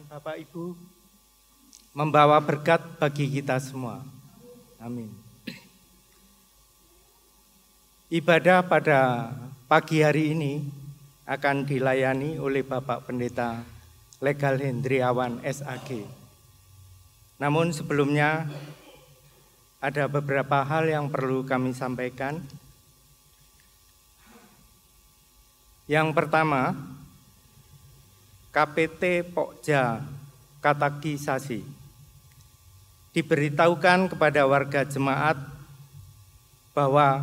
Bapak Ibu membawa berkat bagi kita semua. Amin. Ibadah pada pagi hari ini akan dilayani oleh Bapak Pendeta Legal Hendriawan SAG. Namun sebelumnya ada beberapa hal yang perlu kami sampaikan. Yang pertama, KPT Pokja katekisasi. Diberitahukan kepada warga jemaat bahwa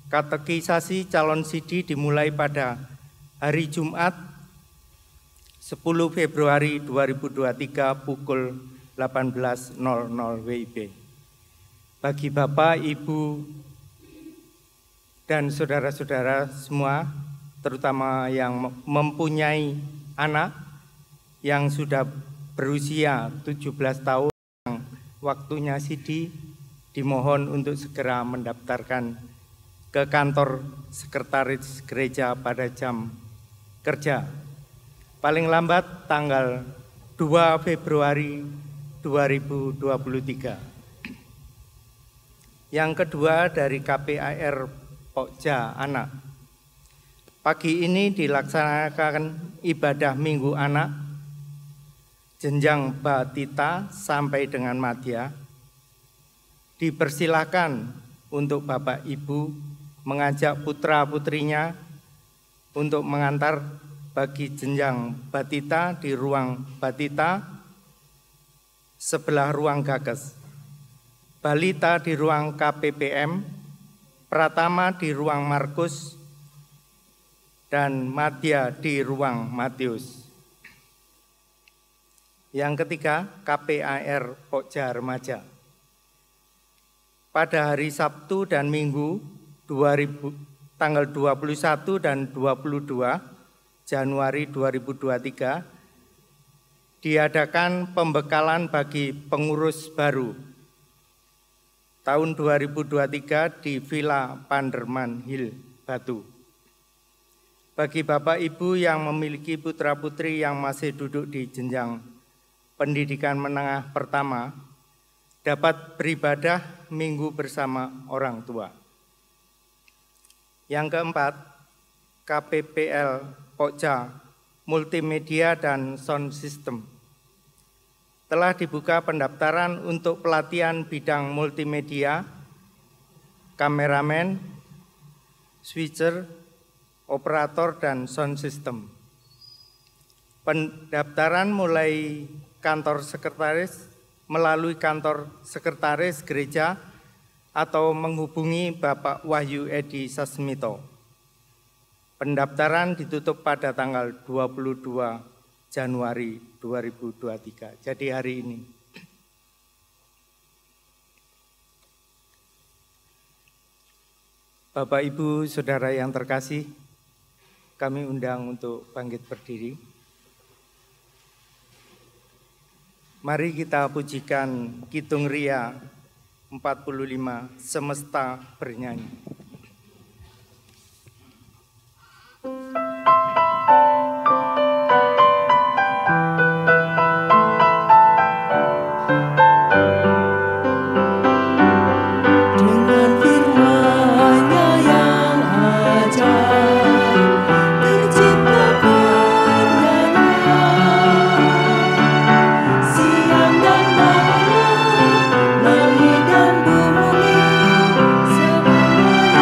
katekisasi calon sidi dimulai pada hari Jumat 10 Februari 2023 pukul 18.00 WIB. Bagi Bapak, Ibu, dan saudara-saudara semua, terutama yang mempunyai anak yang sudah berusia 17 tahun, yang waktunya sidi, dimohon untuk segera mendaftarkan ke kantor sekretaris gereja pada jam kerja. Paling lambat tanggal 2 Februari 2023. Yang kedua dari KPAR Pokja Anak. Pagi ini dilaksanakan ibadah Minggu Anak, jenjang batita sampai dengan madya. Dipersilahkan untuk Bapak Ibu mengajak putra-putrinya untuk mengantar bagi jenjang batita di ruang batita sebelah ruang gages, balita di ruang KPPM, pratama di ruang Markus, dan madya di ruang Matius. Yang ketiga, KPAR Pokja Remaja. Pada hari Sabtu dan Minggu tanggal 21 dan 22 Januari 2023 diadakan pembekalan bagi pengurus baru tahun 2023 di Villa Panderman Hill, Batu. Bagi Bapak Ibu yang memiliki putra-putri yang masih duduk di jenjang pendidikan menengah pertama, dapat beribadah minggu bersama orang tua. Yang keempat, KPPL Pokja Multimedia dan Sound System. Telah dibuka pendaftaran untuk pelatihan bidang multimedia, kameramen, switcher, operator, dan sound system. Pendaftaran mulai kantor sekretaris, melalui kantor sekretaris gereja atau menghubungi Bapak Wahyu Edi Sasmito. Pendaftaran ditutup pada tanggal 22 Januari 2023, jadi hari ini. Bapak, Ibu, Saudara yang terkasih, kami undang untuk bangkit berdiri. Mari kita pujikan Kidung Ria 45, Semesta Bernyanyi. Siang dan malam, langit dan bumi, semua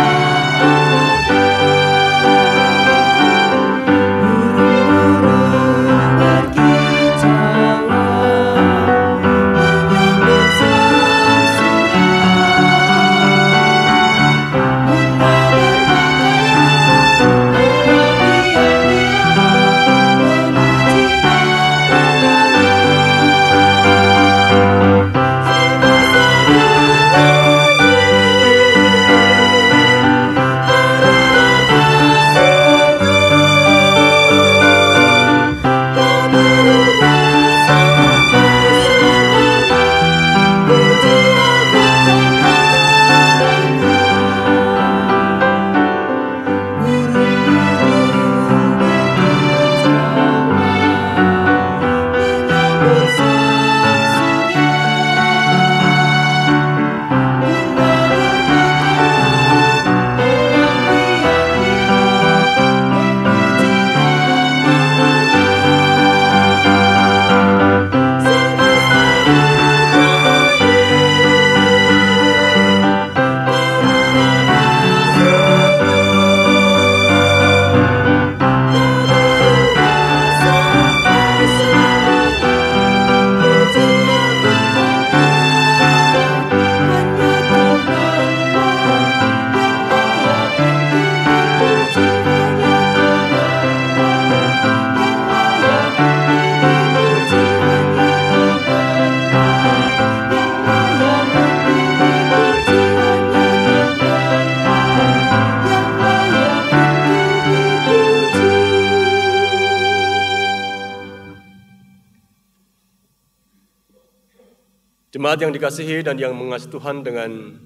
Jemaat yang dikasihi dan yang mengasihi Tuhan, dengan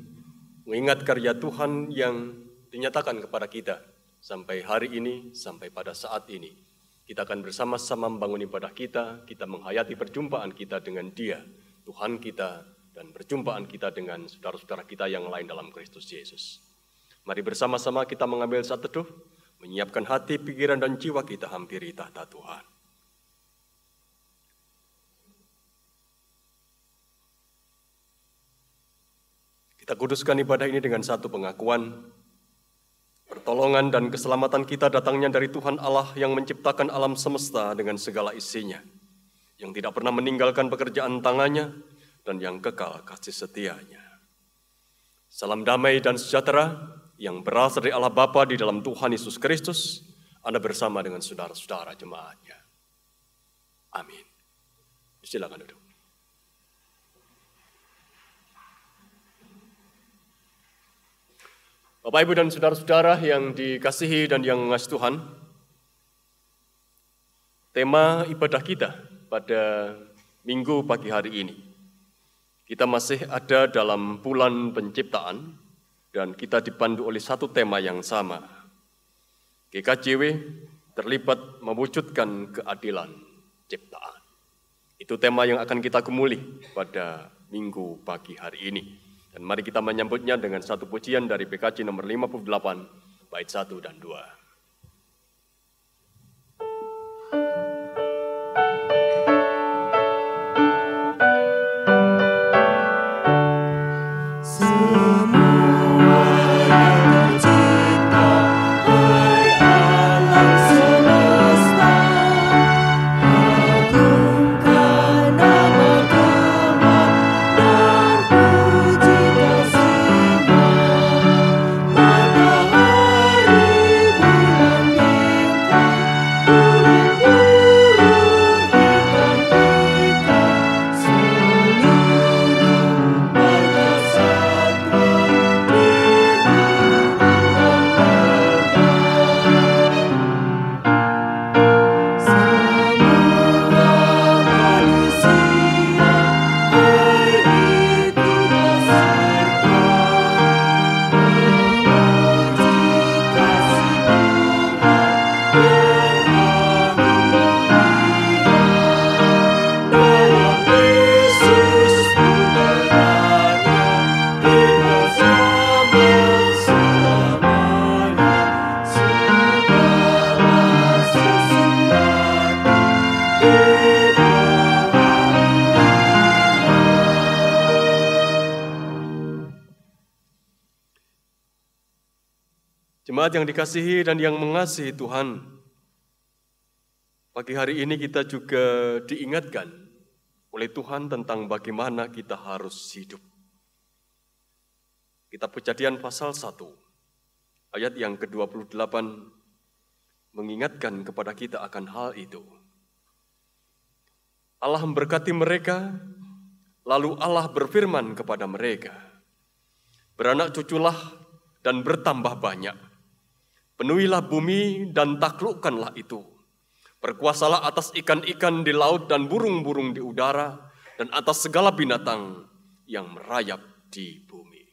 mengingat karya Tuhan yang dinyatakan kepada kita sampai hari ini, sampai pada saat ini, kita akan bersama-sama membangun ibadah kita menghayati perjumpaan kita dengan Dia, Tuhan kita, dan perjumpaan kita dengan saudara-saudara kita yang lain dalam Kristus Yesus. Mari bersama-sama kita mengambil saat teduh, menyiapkan hati, pikiran, dan jiwa kita hampiri tahta Tuhan. Kita kuduskan ibadah ini dengan satu pengakuan. Pertolongan dan keselamatan kita datangnya dari Tuhan Allah yang menciptakan alam semesta dengan segala isinya, yang tidak pernah meninggalkan pekerjaan tangannya, dan yang kekal kasih setianya. Salam damai dan sejahtera yang berasal dari Allah Bapa di dalam Tuhan Yesus Kristus, Anda bersama dengan saudara-saudara jemaatnya. Amin. Silakan duduk. Bapak, Ibu, dan saudara-saudara yang dikasihi dan yang mengasihi Tuhan, tema ibadah kita pada minggu pagi hari ini, kita masih ada dalam bulan penciptaan dan kita dipandu oleh satu tema yang sama. GKJW terlibat mewujudkan keadilan ciptaan. Itu tema yang akan kita gumuli pada minggu pagi hari ini. Dan mari kita menyambutnya dengan satu pujian dari PKJ nomor 58, bait 1 dan 2. Jemaat yang dikasihi dan yang mengasihi Tuhan, pagi hari ini kita juga diingatkan oleh Tuhan tentang bagaimana kita harus hidup. Kitab Kejadian pasal 1, ayat yang ke-28 mengingatkan kepada kita akan hal itu. Allah memberkati mereka, lalu Allah berfirman kepada mereka, "Beranak cuculah dan bertambah banyak. Penuhilah bumi dan taklukkanlah itu. Berkuasalah atas ikan-ikan di laut dan burung-burung di udara, dan atas segala binatang yang merayap di bumi."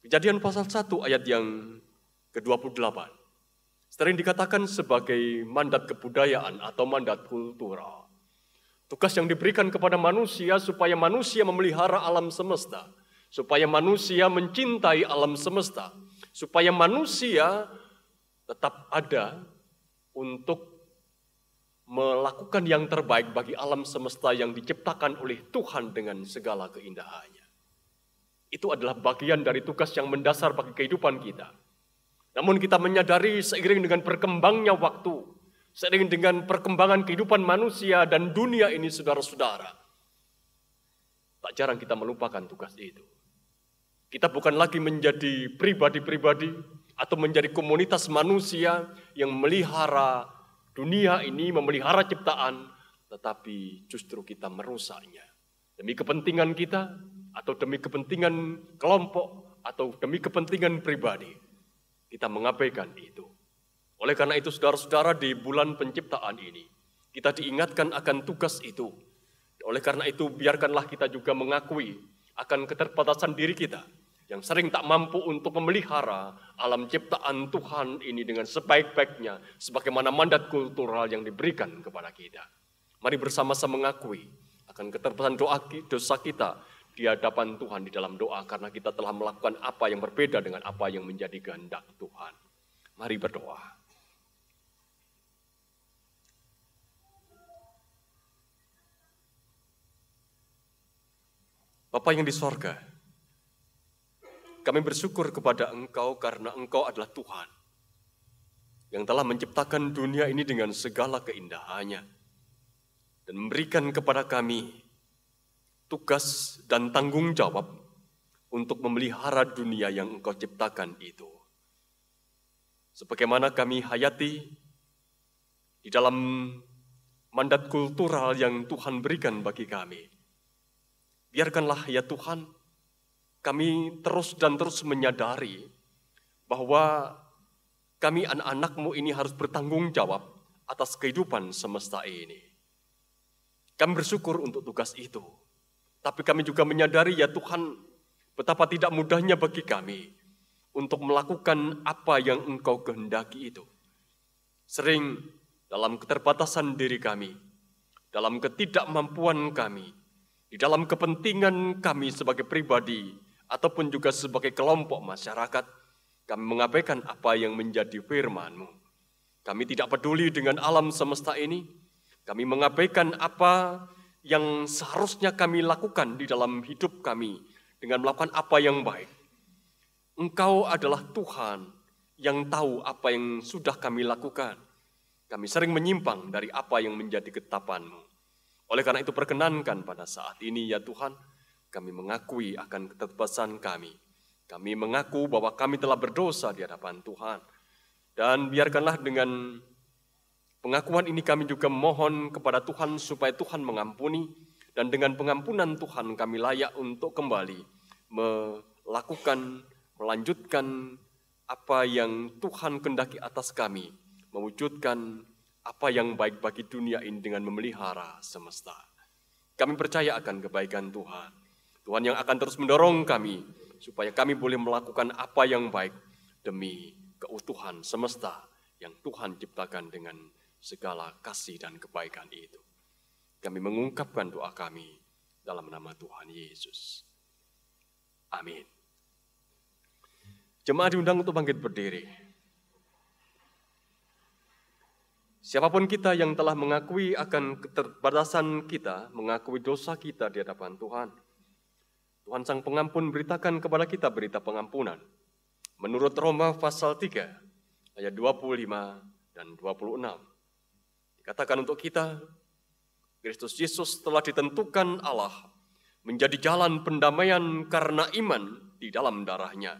Kejadian pasal 1 ayat yang ke-28 sering dikatakan sebagai mandat kebudayaan atau mandat kultural. Tugas yang diberikan kepada manusia supaya manusia memelihara alam semesta, supaya manusia mencintai alam semesta, supaya manusia tetap ada untuk melakukan yang terbaik bagi alam semesta yang diciptakan oleh Tuhan dengan segala keindahannya. Itu adalah bagian dari tugas yang mendasar bagi kehidupan kita. Namun kita menyadari seiring dengan berkembangnya waktu, seiring dengan perkembangan kehidupan manusia dan dunia ini, saudara-saudara, tak jarang kita melupakan tugas itu. Kita bukan lagi menjadi pribadi-pribadi atau menjadi komunitas manusia yang memelihara dunia ini, memelihara ciptaan, tetapi justru kita merusaknya. Demi kepentingan kita, atau demi kepentingan kelompok, atau demi kepentingan pribadi, kita mengabaikan itu. Oleh karena itu, saudara-saudara, di bulan penciptaan ini, kita diingatkan akan tugas itu. Oleh karena itu, biarkanlah kita juga mengakui akan keterbatasan diri kita yang sering tak mampu untuk memelihara alam ciptaan Tuhan ini dengan sebaik-baiknya, sebagaimana mandat kultural yang diberikan kepada kita. Mari bersama-sama mengakui akan keterbatasan dosa kita di hadapan Tuhan di dalam doa, karena kita telah melakukan apa yang berbeda dengan apa yang menjadi kehendak Tuhan. Mari berdoa. Bapa yang di sorga, kami bersyukur kepada Engkau karena Engkau adalah Tuhan yang telah menciptakan dunia ini dengan segala keindahannya dan memberikan kepada kami tugas dan tanggung jawab untuk memelihara dunia yang Engkau ciptakan itu. Sebagaimana kami hayati di dalam mandat kultural yang Tuhan berikan bagi kami, biarkanlah ya Tuhan, kami terus menyadari bahwa kami anak-anak-Mu ini harus bertanggung jawab atas kehidupan semesta ini. Kami bersyukur untuk tugas itu. Tapi kami juga menyadari ya Tuhan, betapa tidak mudahnya bagi kami untuk melakukan apa yang Engkau kehendaki itu. Sering dalam keterbatasan diri kami, dalam ketidakmampuan kami, di dalam kepentingan kami sebagai pribadi, ataupun juga sebagai kelompok masyarakat, kami mengabaikan apa yang menjadi firman-Mu. Kami tidak peduli dengan alam semesta ini, kami mengabaikan apa yang seharusnya kami lakukan di dalam hidup kami dengan melakukan apa yang baik. Engkau adalah Tuhan yang tahu apa yang sudah kami lakukan. Kami sering menyimpang dari apa yang menjadi ketetapan-Mu. Oleh karena itu perkenankan pada saat ini ya Tuhan, kami mengakui akan keterbatasan kami. Kami mengaku bahwa kami telah berdosa di hadapan Tuhan. Dan biarkanlah dengan pengakuan ini kami juga mohon kepada Tuhan supaya Tuhan mengampuni. Dan dengan pengampunan Tuhan kami layak untuk kembali melanjutkan apa yang Tuhan kehendaki atas kami. Mewujudkan apa yang baik bagi dunia ini dengan memelihara semesta. Kami percaya akan kebaikan Tuhan. Tuhan yang akan terus mendorong kami supaya kami boleh melakukan apa yang baik demi keutuhan semesta yang Tuhan ciptakan dengan segala kasih dan kebaikan itu. Kami mengungkapkan doa kami dalam nama Tuhan Yesus. Amin. Jemaat diundang untuk bangkit berdiri. Siapapun kita yang telah mengakui akan keterbatasan kita, mengakui dosa kita di hadapan Tuhan, Tuhan Sang Pengampun beritakan kepada kita berita pengampunan. Menurut Roma pasal 3, ayat 25 dan 26. Dikatakan untuk kita, Kristus Yesus telah ditentukan Allah menjadi jalan pendamaian karena iman di dalam darah-Nya.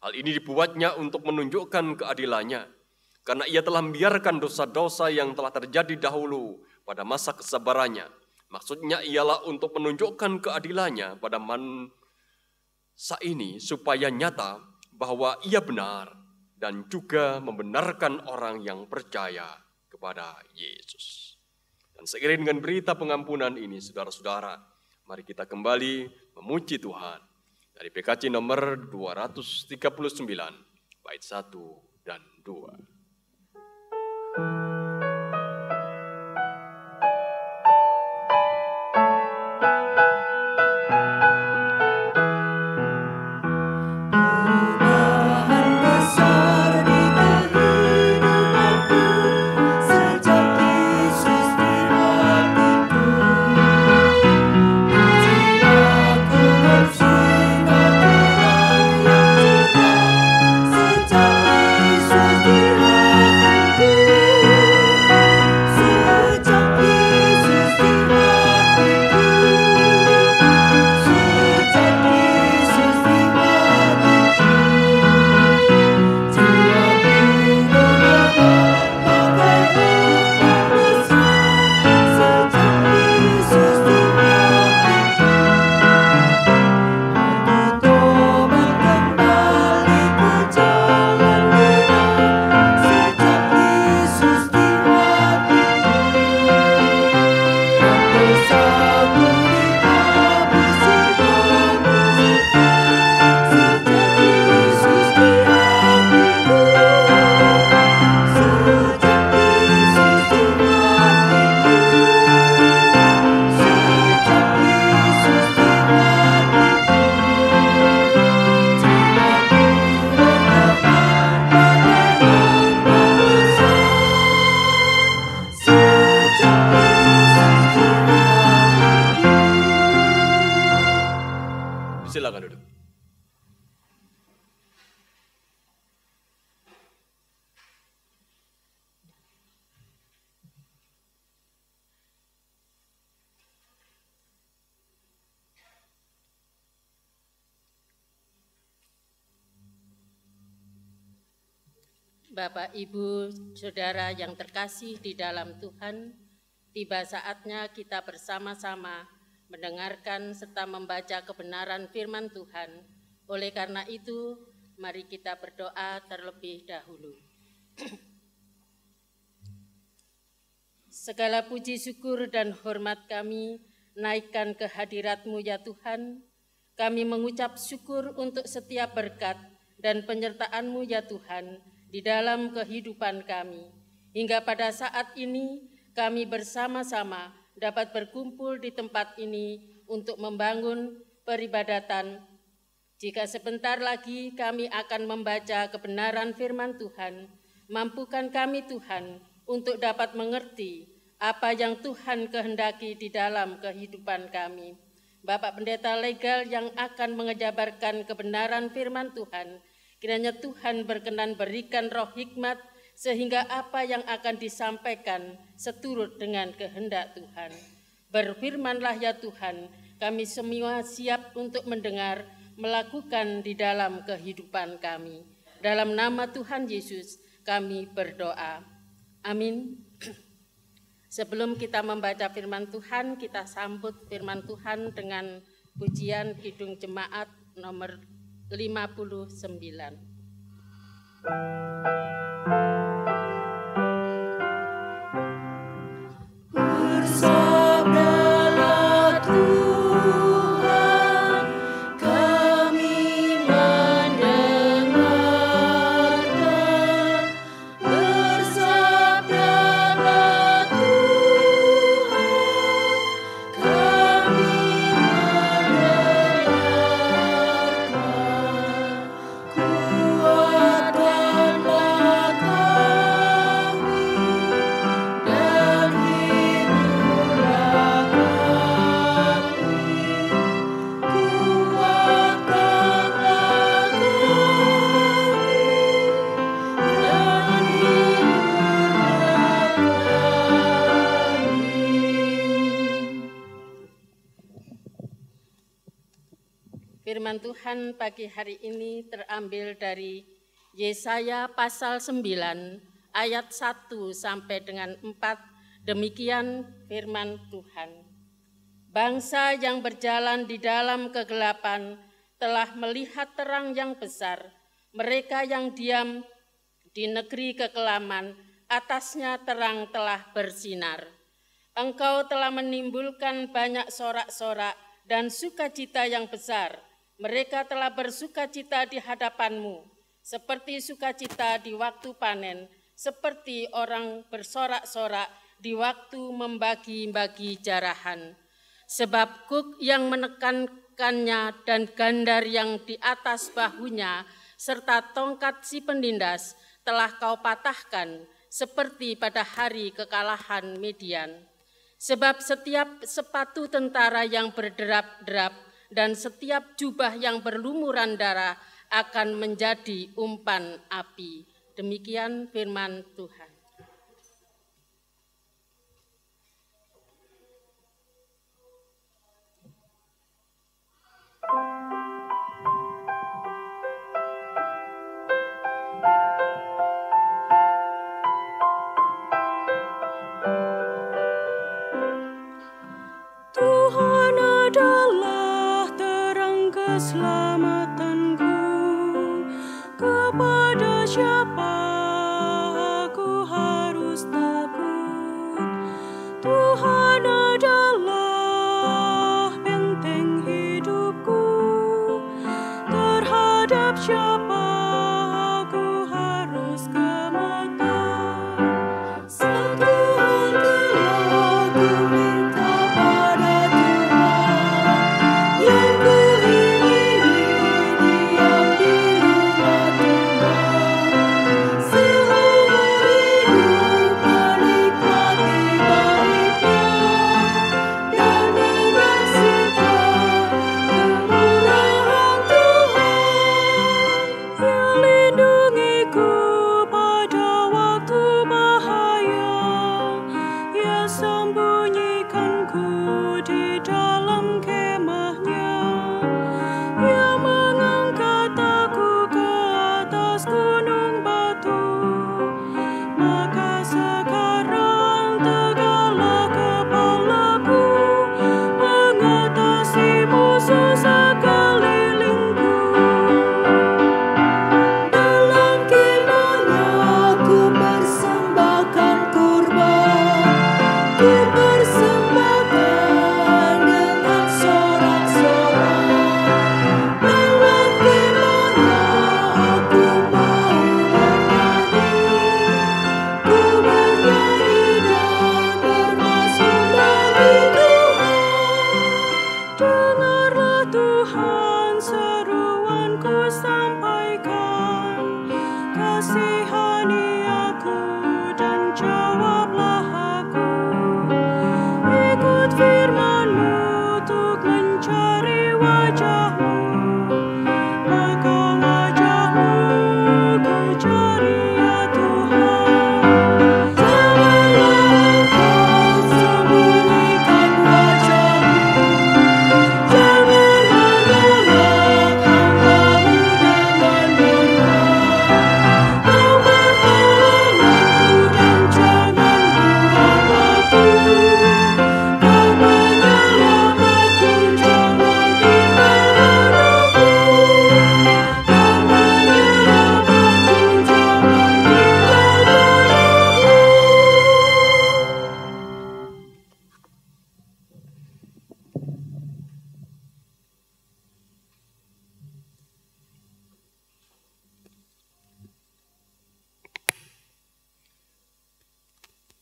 Hal ini dibuatnya untuk menunjukkan keadilannya, karena Ia telah membiarkan dosa-dosa yang telah terjadi dahulu pada masa kesabarannya. Maksudnya ialah untuk menunjukkan keadilannya pada masa ini supaya nyata bahwa Ia benar dan juga membenarkan orang yang percaya kepada Yesus. Dan seiring dengan berita pengampunan ini, saudara-saudara, mari kita kembali memuji Tuhan dari PKJ nomor 239, bait 1 dan 2. Sejak Yesus Bapak, Ibu, Saudara yang terkasih di dalam Tuhan, tiba saatnya kita bersama-sama mendengarkan serta membaca kebenaran firman Tuhan. Oleh karena itu, mari kita berdoa terlebih dahulu. Segala puji syukur dan hormat kami naikkan ke hadirat-Mu ya Tuhan. Kami mengucap syukur untuk setiap berkat dan penyertaan-Mu ya Tuhan di dalam kehidupan kami. Hingga pada saat ini kami bersama-sama dapat berkumpul di tempat ini untuk membangun peribadatan. Jika sebentar lagi kami akan membaca kebenaran firman Tuhan, mampukan kami Tuhan untuk dapat mengerti apa yang Tuhan kehendaki di dalam kehidupan kami. Bapak Pendeta Legal yang akan mengejabarkan kebenaran firman Tuhan, kiranya Tuhan berkenan berikan roh hikmat sehingga apa yang akan disampaikan seturut dengan kehendak Tuhan. Berfirmanlah ya Tuhan, kami semua siap untuk mendengar, melakukan di dalam kehidupan kami. Dalam nama Tuhan Yesus kami berdoa. Amin. Sebelum kita membaca firman Tuhan, kita sambut firman Tuhan dengan pujian Kidung Jemaat nomor 59. Bersabdalah Tuhan, kami mendengarkan. Bersabdalah Tuhan, kami mendengarkan. Kuatkanlah kami dan hiburlah kami. Kuatkanlah kami dan hiburlah kami. Firman Tuhan pagi hari ini terambil dari Yesaya pasal 9 ayat 1 sampai dengan 4. Demikian firman Tuhan. Bangsa yang berjalan di dalam kegelapan telah melihat terang yang besar. Mereka yang diam di negeri kekelaman, atasnya terang telah bersinar. Engkau telah menimbulkan banyak sorak-sorak dan sukacita yang besar. Mereka telah bersukacita di hadapanmu, seperti sukacita di waktu panen, seperti orang bersorak-sorak di waktu membagi-bagi jarahan. Sebab kuk yang menekankannya dan gandar yang di atas bahunya, serta tongkat si penindas telah kau patahkan, seperti pada hari kekalahan Midian. Sebab setiap sepatu tentara yang berderap-derap dan setiap jubah yang berlumuran darah akan menjadi umpan api. Demikian firman Tuhan. Tuhan adalah terang keselamatanku, kepada siapa aku harus takut. Tuhan adalah benteng hidupku, terhadap siapa aku harus gemetar. Satu hal telah ku minta pada Tuhan, yang ku ingini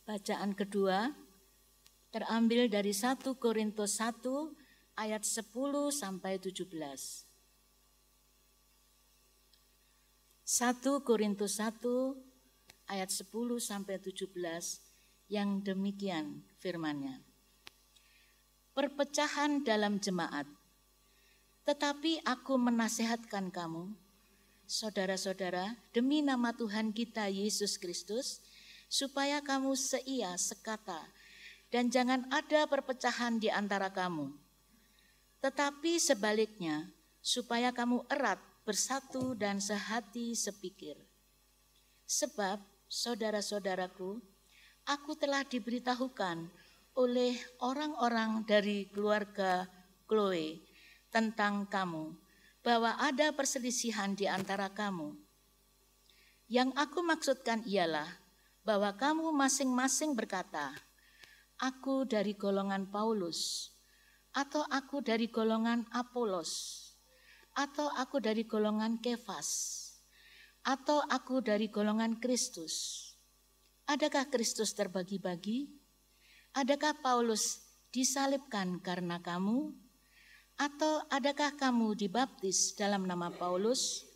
Bacaan kedua terambil dari 1 Korintus 1 ayat 10 sampai 17. 1 Korintus 1 ayat 10 sampai 17 yang demikian firman-Nya. Perpecahan dalam jemaat. Tetapi aku menasihatkan kamu, saudara-saudara, demi nama Tuhan kita Yesus Kristus, supaya kamu seia sekata dan jangan ada perpecahan di antara kamu. Tetapi sebaliknya, supaya kamu erat, bersatu dan sehati sepikir. Sebab, saudara-saudaraku, aku telah diberitahukan oleh orang-orang dari keluarga Chloe tentang kamu, bahwa ada perselisihan di antara kamu. Yang aku maksudkan ialah bahwa kamu masing-masing berkata, aku dari golongan Paulus, atau aku dari golongan Apolos, atau aku dari golongan Kefas, atau aku dari golongan Kristus. Adakah Kristus terbagi-bagi? Adakah Paulus disalibkan karena kamu? Atau adakah kamu dibaptis dalam nama Paulus?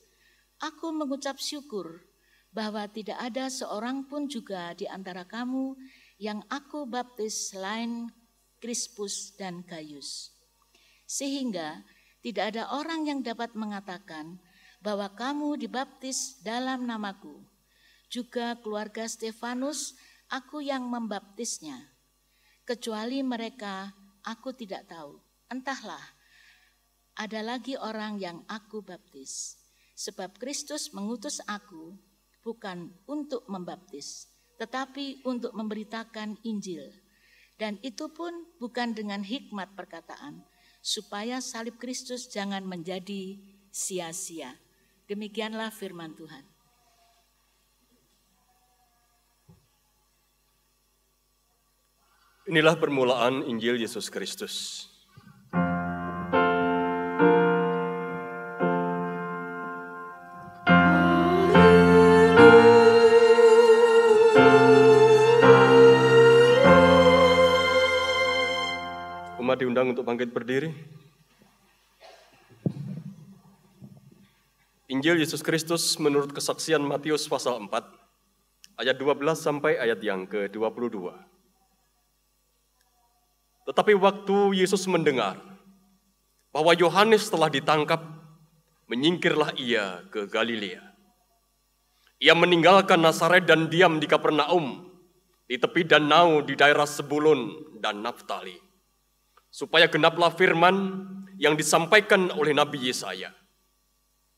Aku mengucap syukur bahwa tidak ada seorang pun juga di antara kamu yang aku baptis selain Krispus dan Gaius. Sehingga tidak ada orang yang dapat mengatakan bahwa kamu dibaptis dalam namaku. Juga keluarga Stefanus, aku yang membaptisnya. Kecuali mereka, aku tidak tahu. Entahlah, ada lagi orang yang aku baptis. Sebab Kristus mengutus aku bukan untuk membaptis, tetapi untuk memberitakan Injil. Dan itu pun bukan dengan hikmat perkataan, supaya salib Kristus jangan menjadi sia-sia. Demikianlah firman Tuhan. Inilah permulaan Injil Yesus Kristus. Umat diundang untuk bangkit berdiri. Injil Yesus Kristus menurut kesaksian Matius pasal 4, ayat 12 sampai ayat yang ke-22. Tetapi waktu Yesus mendengar bahwa Yohanes telah ditangkap, menyingkirlah ia ke Galilea. Ia meninggalkan Nazaret dan diam di Kapernaum, di tepi danau di daerah Zebulun dan Naftali, supaya genaplah firman yang disampaikan oleh Nabi Yesaya.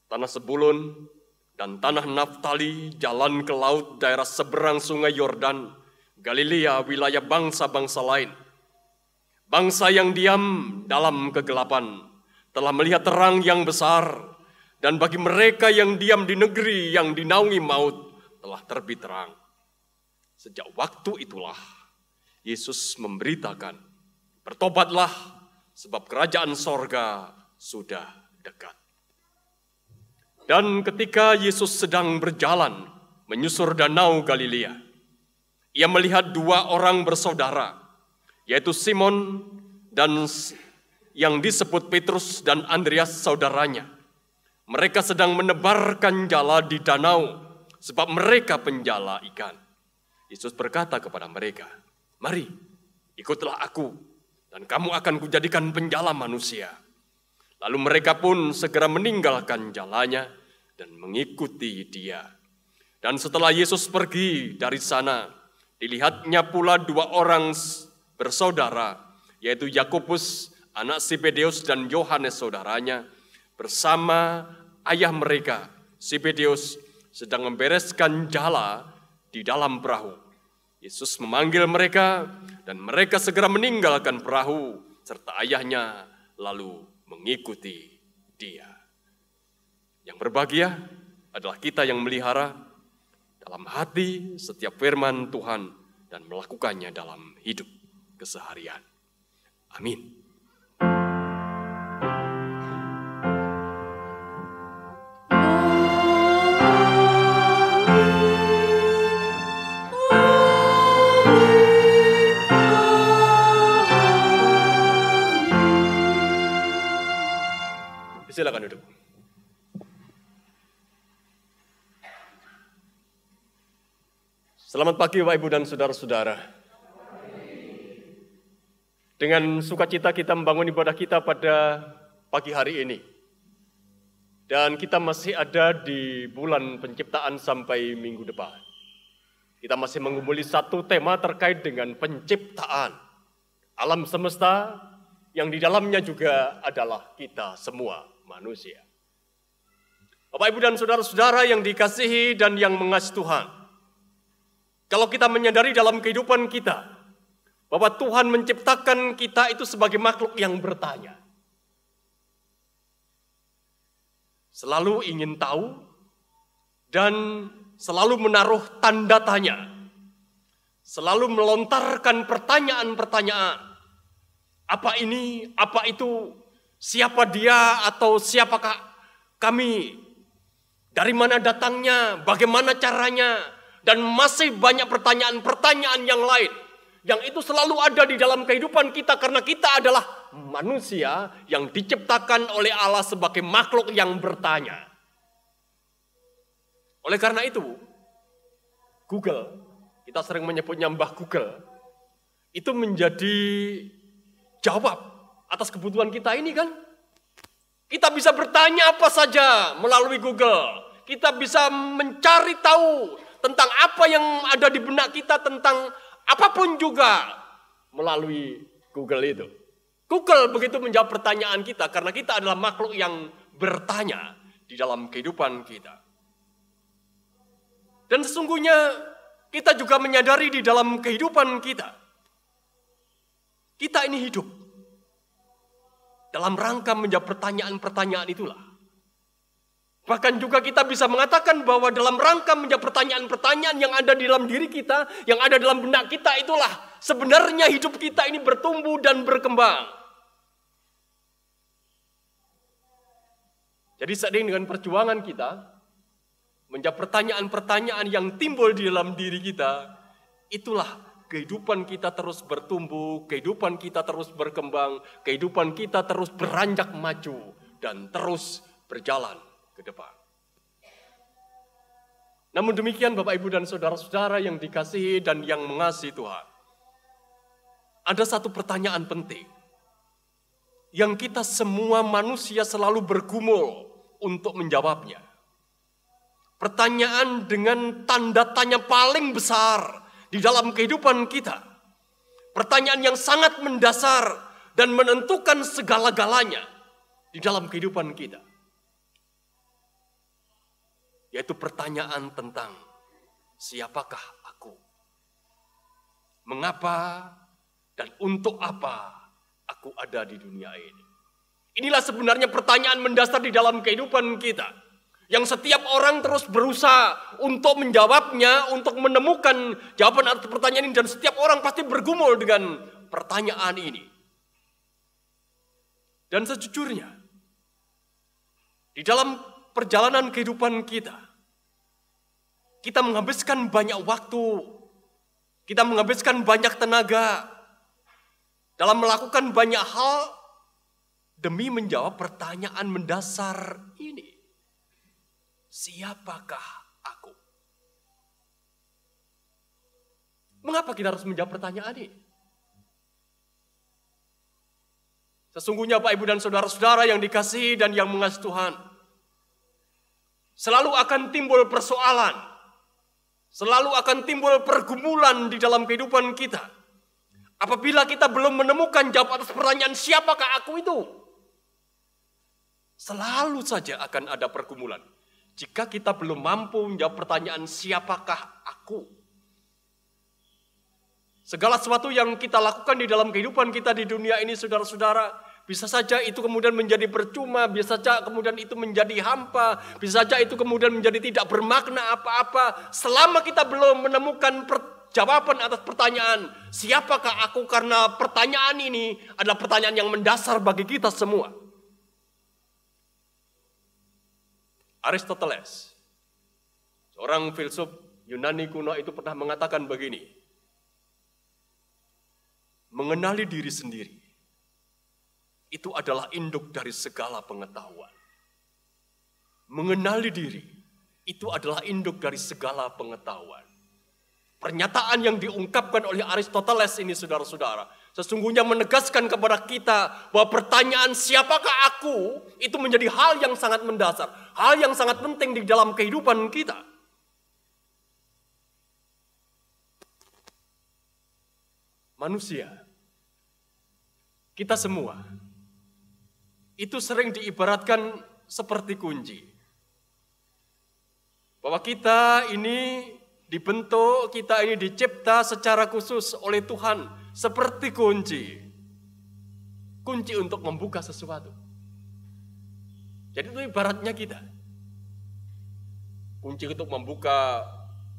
Tanah Zebulun dan tanah Naftali, jalan ke laut daerah seberang sungai Yordan, Galilea wilayah bangsa-bangsa lain. Bangsa yang diam dalam kegelapan telah melihat terang yang besar, dan bagi mereka yang diam di negeri yang dinaungi maut telah terbit terang. Sejak waktu itulah Yesus memberitakan, bertobatlah sebab kerajaan sorga sudah dekat. Dan ketika Yesus sedang berjalan menyusur danau Galilea, ia melihat dua orang bersaudara, yaitu Simon dan yang disebut Petrus dan Andreas saudaranya. Mereka sedang menebarkan jala di danau, sebab mereka penjala ikan. Yesus berkata kepada mereka, mari, ikutlah aku, dan kamu akan kujadikan penjala manusia. Lalu mereka pun segera meninggalkan jalanya dan mengikuti dia. Dan setelah Yesus pergi dari sana, dilihatnya pula dua orang bersaudara, yaitu Yakobus, anak Zebedeus, dan Yohanes saudaranya, bersama ayah mereka, Zebedeus, sedang membereskan jala di dalam perahu. Yesus memanggil mereka, dan mereka segera meninggalkan perahu, serta ayahnya, lalu mengikuti dia. Yang berbahagia adalah kita yang melihara dalam hati setiap firman Tuhan dan melakukannya dalam hidup keseharian. Amin. Amin. Selamat pagi Bapak Ibu dan saudara-saudara. Dengan sukacita kita membangun ibadah kita pada pagi hari ini. Dan kita masih ada di bulan penciptaan sampai minggu depan. Kita masih menggumuli satu tema terkait dengan penciptaan. Alam semesta yang di dalamnya juga adalah kita semua manusia. Bapak Ibu dan saudara-saudara yang dikasihi dan yang mengasihi Tuhan. Kalau kita menyadari dalam kehidupan kita, bahwa Tuhan menciptakan kita itu sebagai makhluk yang bertanya. Selalu ingin tahu dan selalu menaruh tanda tanya. Selalu melontarkan pertanyaan-pertanyaan. Apa ini, apa itu, siapa dia atau siapakah kami, dari mana datangnya, bagaimana caranya, dan masih banyak pertanyaan-pertanyaan yang lain. Yang itu selalu ada di dalam kehidupan kita karena kita adalah manusia yang diciptakan oleh Allah sebagai makhluk yang bertanya. Oleh karena itu, Google, kita sering menyebutnya Mbah Google, itu menjadi jawab atas kebutuhan kita ini kan. Kita bisa bertanya apa saja melalui Google. Kita bisa mencari tahu tentang apa yang ada di benak kita, tentang apapun juga melalui Google itu. Google begitu menjawab pertanyaan kita karena kita adalah makhluk yang bertanya di dalam kehidupan kita. Dan sesungguhnya kita juga menyadari di dalam kehidupan kita. Kita ini hidup dalam rangka menjawab pertanyaan-pertanyaan itulah. Bahkan juga kita bisa mengatakan bahwa dalam rangka menjawab pertanyaan-pertanyaan yang ada di dalam diri kita, yang ada dalam benak kita itulah sebenarnya hidup kita ini bertumbuh dan berkembang. Jadi seiring dengan perjuangan kita, menjawab pertanyaan-pertanyaan yang timbul di dalam diri kita, itulah kehidupan kita terus bertumbuh, kehidupan kita terus berkembang, kehidupan kita terus beranjak maju dan terus berjalan ke depan. Namun demikian Bapak Ibu dan saudara-saudara yang dikasihi dan yang mengasihi Tuhan. Ada satu pertanyaan penting yang kita semua manusia selalu bergumul untuk menjawabnya. Pertanyaan dengan tanda tanya paling besar di dalam kehidupan kita. Pertanyaan yang sangat mendasar dan menentukan segala-galanya di dalam kehidupan kita. Yaitu pertanyaan tentang siapakah aku? Mengapa dan untuk apa aku ada di dunia ini? Inilah sebenarnya pertanyaan mendasar di dalam kehidupan kita. Yang setiap orang terus berusaha untuk menjawabnya, untuk menemukan jawaban atas pertanyaan ini. Dan setiap orang pasti bergumul dengan pertanyaan ini. Dan sejujurnya, di dalam perjalanan kehidupan kita menghabiskan banyak waktu, kita menghabiskan banyak tenaga dalam melakukan banyak hal demi menjawab pertanyaan mendasar ini. Siapakah aku? Mengapa kita harus menjawab pertanyaan ini? Sesungguhnya Bapak Ibu dan saudara-saudara yang dikasihi dan yang mengasihi Tuhan, selalu akan timbul persoalan, selalu akan timbul pergumulan di dalam kehidupan kita. Apabila kita belum menemukan jawaban atas pertanyaan siapakah aku itu, selalu saja akan ada pergumulan. Jika kita belum mampu menjawab pertanyaan siapakah aku. Segala sesuatu yang kita lakukan di dalam kehidupan kita di dunia ini, saudara-saudara, bisa saja itu kemudian menjadi percuma, bisa saja kemudian itu menjadi hampa, bisa saja itu kemudian menjadi tidak bermakna apa-apa. Selama kita belum menemukan jawaban atas pertanyaan, siapakah aku? Karena pertanyaan ini adalah pertanyaan yang mendasar bagi kita semua. Aristoteles, seorang filsuf Yunani kuno itu pernah mengatakan begini, mengenali diri sendiri itu adalah induk dari segala pengetahuan. Mengenali diri itu adalah induk dari segala pengetahuan. Pernyataan yang diungkapkan oleh Aristoteles ini saudara-saudara, sesungguhnya menegaskan kepada kita bahwa pertanyaan siapakah aku itu menjadi hal yang sangat mendasar, hal yang sangat penting di dalam kehidupan kita. Manusia, kita semua, itu sering diibaratkan seperti kunci. Bahwa kita ini dibentuk, kita ini dicipta secara khusus oleh Tuhan seperti kunci. Kunci untuk membuka sesuatu. Jadi itu ibaratnya kita. Kunci untuk membuka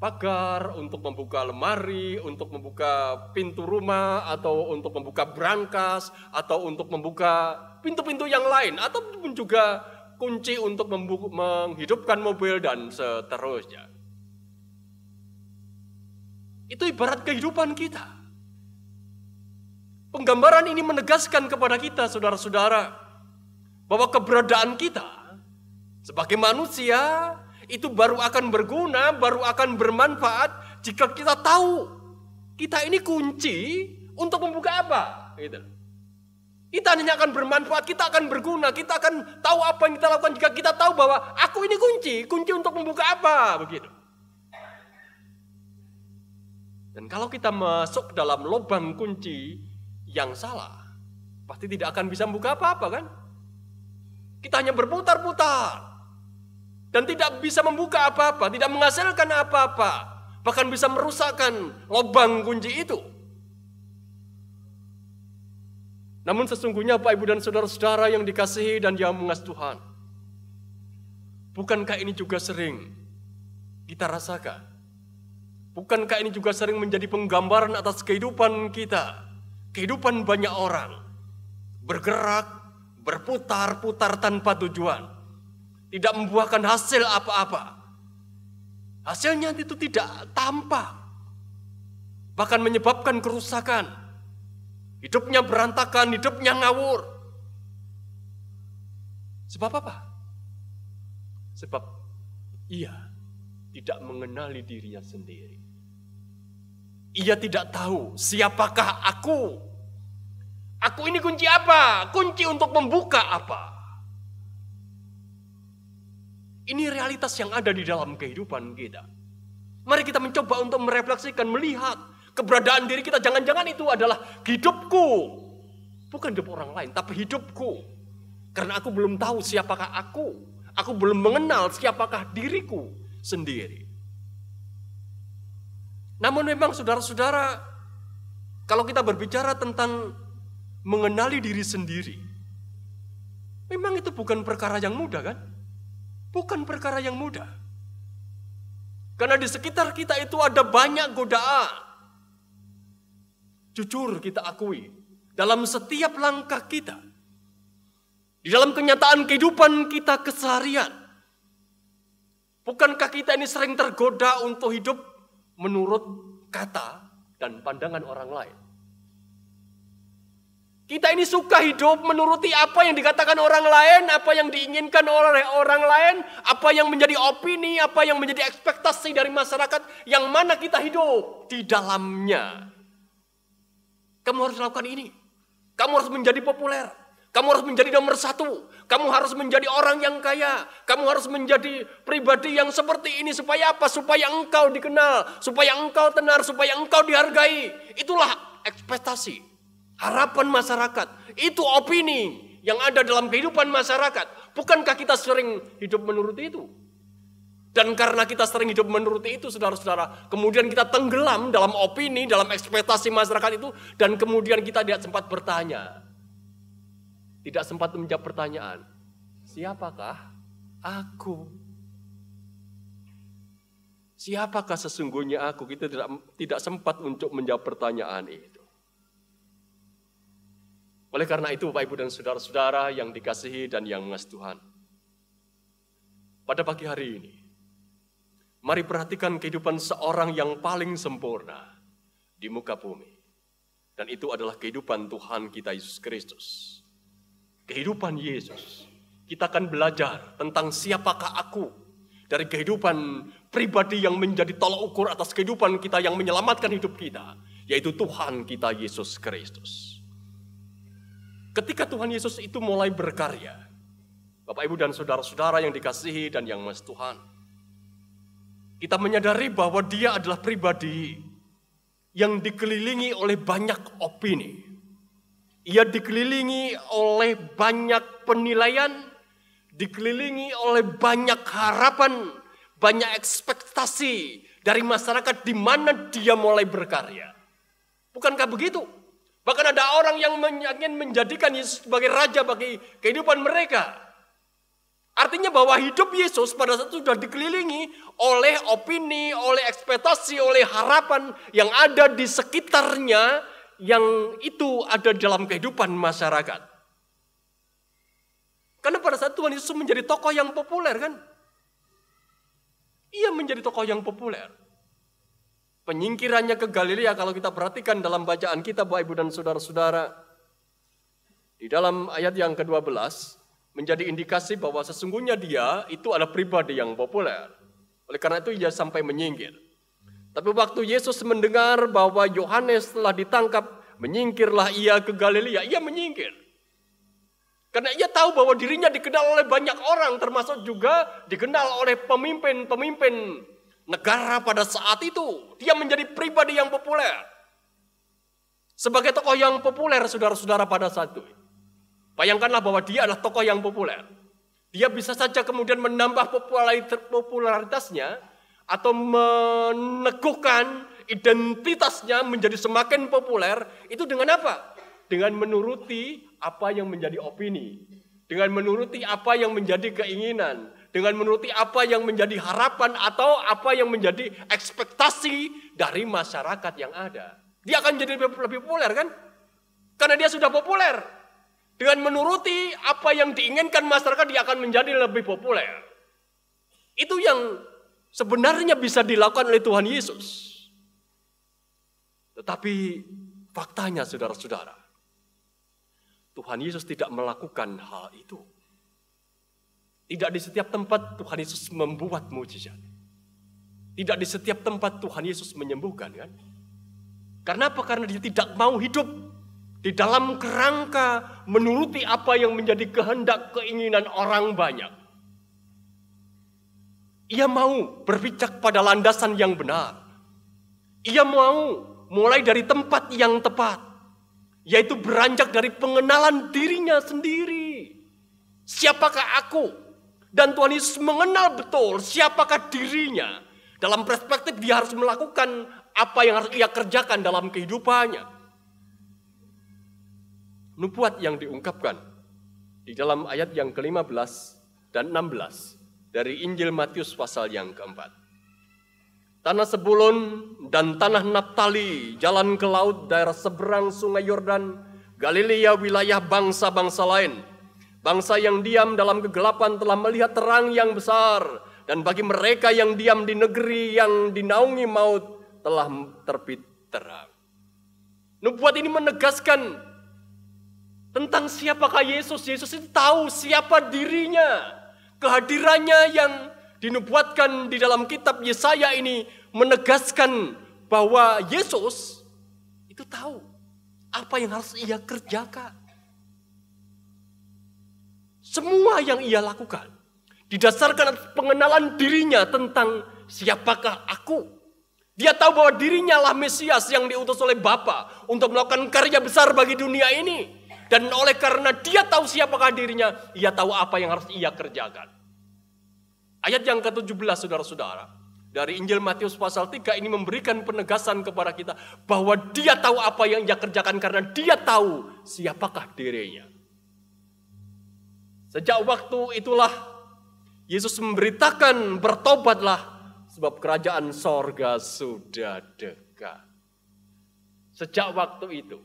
pagar, untuk membuka lemari, untuk membuka pintu rumah, atau untuk membuka brankas, atau untuk membuka pintu-pintu yang lain, ataupun juga kunci untuk menghidupkan mobil dan seterusnya. Itu ibarat kehidupan kita. Penggambaran ini menegaskan kepada kita, saudara-saudara, bahwa keberadaan kita sebagai manusia itu baru akan berguna, baru akan bermanfaat jika kita tahu kita ini kunci untuk membuka apa. Gitu. Kita hanya akan bermanfaat, kita akan berguna, kita akan tahu apa yang kita lakukan jika kita tahu bahwa aku ini kunci untuk membuka apa. Begitu. Dan kalau kita masuk dalam lubang kunci yang salah, pasti tidak akan bisa membuka apa-apa kan? Kita hanya berputar-putar. Dan tidak bisa membuka apa-apa, tidak menghasilkan apa-apa. Bahkan bisa merusakkan lubang kunci itu. Namun sesungguhnya Bapak Ibu dan saudara-saudara yang dikasihi dan yang mengasihi Tuhan, bukankah ini juga sering kita rasakan? Bukankah ini juga sering menjadi penggambaran atas kehidupan kita? Kehidupan banyak orang bergerak, berputar-putar tanpa tujuan. Tidak membuahkan hasil apa-apa. Hasilnya itu tidak tampak. Bahkan menyebabkan kerusakan. Hidupnya berantakan, hidupnya ngawur. Sebab apa? Sebab ia tidak mengenali dirinya sendiri. Ia tidak tahu siapakah aku. Aku ini kunci apa? Kunci untuk membuka apa? Ini realitas yang ada di dalam kehidupan kita. Mari kita mencoba untuk merefleksikan, melihat keberadaan diri kita. Jangan-jangan itu adalah hidupku. Bukan hidup orang lain, tapi hidupku. Karena aku belum tahu siapakah aku. Aku belum mengenal siapakah diriku sendiri. Namun memang saudara-saudara, kalau kita berbicara tentang mengenali diri sendiri, memang itu bukan perkara yang mudah kan? Bukan perkara yang mudah. Karena di sekitar kita itu ada banyak godaan. Jujur kita akui, dalam setiap langkah kita, di dalam kenyataan kehidupan kita keseharian, bukankah kita ini sering tergoda untuk hidup menurut kata dan pandangan orang lain? Kita ini suka hidup menuruti apa yang dikatakan orang lain, apa yang diinginkan oleh orang lain, apa yang menjadi opini, apa yang menjadi ekspektasi dari masyarakat yang mana kita hidup di dalamnya. Kamu harus lakukan ini. Kamu harus menjadi populer. Kamu harus menjadi nomor satu. Kamu harus menjadi orang yang kaya. Kamu harus menjadi pribadi yang seperti ini. Supaya apa? Supaya engkau dikenal. Supaya engkau tenar. Supaya engkau dihargai. Itulah ekspektasi. Harapan masyarakat. Itu opini yang ada dalam kehidupan masyarakat. Bukankah kita sering hidup menuruti itu? Dan karena kita sering hidup menuruti itu, saudara-saudara, kemudian kita tenggelam dalam opini, dalam ekspektasi masyarakat itu. Dan kemudian kita tidak sempat bertanya. Tidak sempat menjawab pertanyaan, siapakah aku? Siapakah sesungguhnya aku? Kita tidak sempat untuk menjawab pertanyaan itu. Oleh karena itu, Bapak Ibu dan saudara-saudara yang dikasihi dan yang mengasihi Tuhan, pada pagi hari ini, mari perhatikan kehidupan seorang yang paling sempurna di muka bumi. Dan itu adalah kehidupan Tuhan kita Yesus Kristus. Kehidupan Yesus. Kita akan belajar tentang siapakah aku dari kehidupan pribadi yang menjadi tolak ukur atas kehidupan kita, yang menyelamatkan hidup kita, yaitu Tuhan kita Yesus Kristus. Ketika Tuhan Yesus itu mulai berkarya, Bapak, Ibu, dan saudara-saudara yang dikasihi dan yang mas Tuhan, kita menyadari bahwa dia adalah pribadi yang dikelilingi oleh banyak opini. Ia dikelilingi oleh banyak penilaian, dikelilingi oleh banyak harapan, banyak ekspektasi dari masyarakat di mana dia mulai berkarya. Bukankah begitu? Bahkan ada orang yang ingin menjadikan Yesus sebagai raja bagi kehidupan mereka. Artinya bahwa hidup Yesus pada saat itu sudah dikelilingi oleh opini, oleh ekspektasi, oleh harapan yang ada di sekitarnya, yang itu ada dalam kehidupan masyarakat. Karena pada saat Tuhan Yesus menjadi tokoh yang populer, kan? Ia menjadi tokoh yang populer. Penyingkirannya ke Galilea, kalau kita perhatikan dalam bacaan kita, Bapak, Ibu, dan saudara-saudara, di dalam ayat yang ke-12, menjadi indikasi bahwa sesungguhnya dia itu adalah pribadi yang populer. Oleh karena itu ia sampai menyingkir. Tapi waktu Yesus mendengar bahwa Yohanes telah ditangkap, menyingkirlah ia ke Galilea. Ia menyingkir. Karena ia tahu bahwa dirinya dikenal oleh banyak orang, termasuk juga dikenal oleh pemimpin-pemimpin negara pada saat itu. Dia menjadi pribadi yang populer. Sebagai tokoh yang populer, saudara-saudara, pada saat itu, bayangkanlah bahwa dia adalah tokoh yang populer. Dia bisa saja kemudian menambah popularitasnya atau meneguhkan identitasnya menjadi semakin populer. Itu dengan apa? Dengan menuruti apa yang menjadi opini. Dengan menuruti apa yang menjadi keinginan. Dengan menuruti apa yang menjadi harapan atau apa yang menjadi ekspektasi dari masyarakat yang ada. Dia akan jadi lebih populer, kan? Karena dia sudah populer. Dengan menuruti apa yang diinginkan masyarakat, dia akan menjadi lebih populer. Itu yang sebenarnya bisa dilakukan oleh Tuhan Yesus. Tetapi faktanya, saudara-saudara, Tuhan Yesus tidak melakukan hal itu. Tidak di setiap tempat Tuhan Yesus membuat mujizat. Tidak di setiap tempat Tuhan Yesus menyembuhkan, kan? Karena apa? Karena dia tidak mau hidup di dalam kerangka menuruti apa yang menjadi kehendak keinginan orang banyak. Ia mau berpijak pada landasan yang benar. Ia mau mulai dari tempat yang tepat, yaitu beranjak dari pengenalan dirinya sendiri. Siapakah aku? Dan Tuhan Yesus mengenal betul siapakah dirinya. Dalam perspektif dia harus melakukan apa yang harus ia kerjakan dalam kehidupannya. Nubuat yang diungkapkan di dalam ayat yang ke-15 dan 16 dari Injil Matius pasal yang keempat. Tanah Sebulun dan tanah Naptali, jalan ke laut, daerah seberang sungai Yordan, Galilea, wilayah bangsa-bangsa lain. Bangsa yang diam dalam kegelapan telah melihat terang yang besar, dan bagi mereka yang diam di negeri yang dinaungi maut telah terbit terang. Nubuat ini menegaskan tentang siapakah Yesus. Yesus itu tahu siapa dirinya. Kehadirannya yang dinubuatkan di dalam kitab Yesaya ini menegaskan bahwa Yesus itu tahu apa yang harus ia kerjakan. Semua yang ia lakukan didasarkan atas pengenalan dirinya tentang siapakah aku. Dia tahu bahwa dirinya lah Mesias yang diutus oleh Bapa untuk melakukan karya besar bagi dunia ini. Dan oleh karena dia tahu siapakah dirinya, ia tahu apa yang harus ia kerjakan. Ayat yang ke-17, saudara-saudara, dari Injil Matius pasal 3 ini memberikan penegasan kepada kita bahwa dia tahu apa yang ia kerjakan karena dia tahu siapakah dirinya. Sejak waktu itulah Yesus memberitakan, bertobatlah sebab kerajaan sorga sudah dekat. Sejak waktu itu,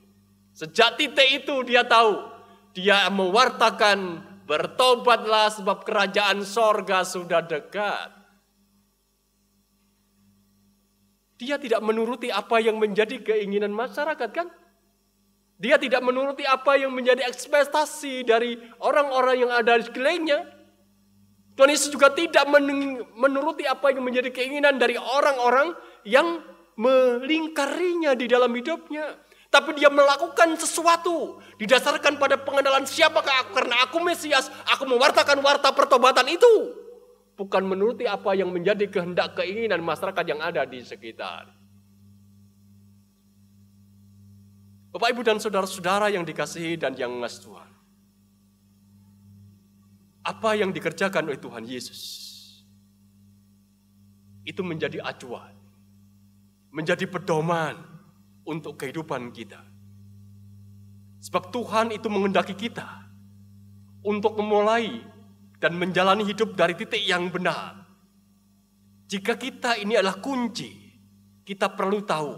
sejak titik itu dia tahu, dia mewartakan, bertobatlah sebab kerajaan sorga sudah dekat. Dia tidak menuruti apa yang menjadi keinginan masyarakat, kan? Dia tidak menuruti apa yang menjadi ekspektasi dari orang-orang yang ada di sekelilingnya. Tuhan Yesus juga tidak menuruti apa yang menjadi keinginan dari orang-orang yang melingkarinya di dalam hidupnya. Tapi dia melakukan sesuatu didasarkan pada pengenalan siapakah aku. Karena aku Mesias, aku mewartakan warta pertobatan itu. Bukan menuruti apa yang menjadi kehendak keinginan masyarakat yang ada di sekitar. Bapak, Ibu, dan saudara-saudara yang dikasihi dan yang mengasihi Tuhan. Apa yang dikerjakan oleh Tuhan Yesus itu menjadi acuan, menjadi pedoman untuk kehidupan kita. Sebab Tuhan itu menghendaki kita untuk memulai dan menjalani hidup dari titik yang benar. Jika kita ini adalah kunci, kita perlu tahu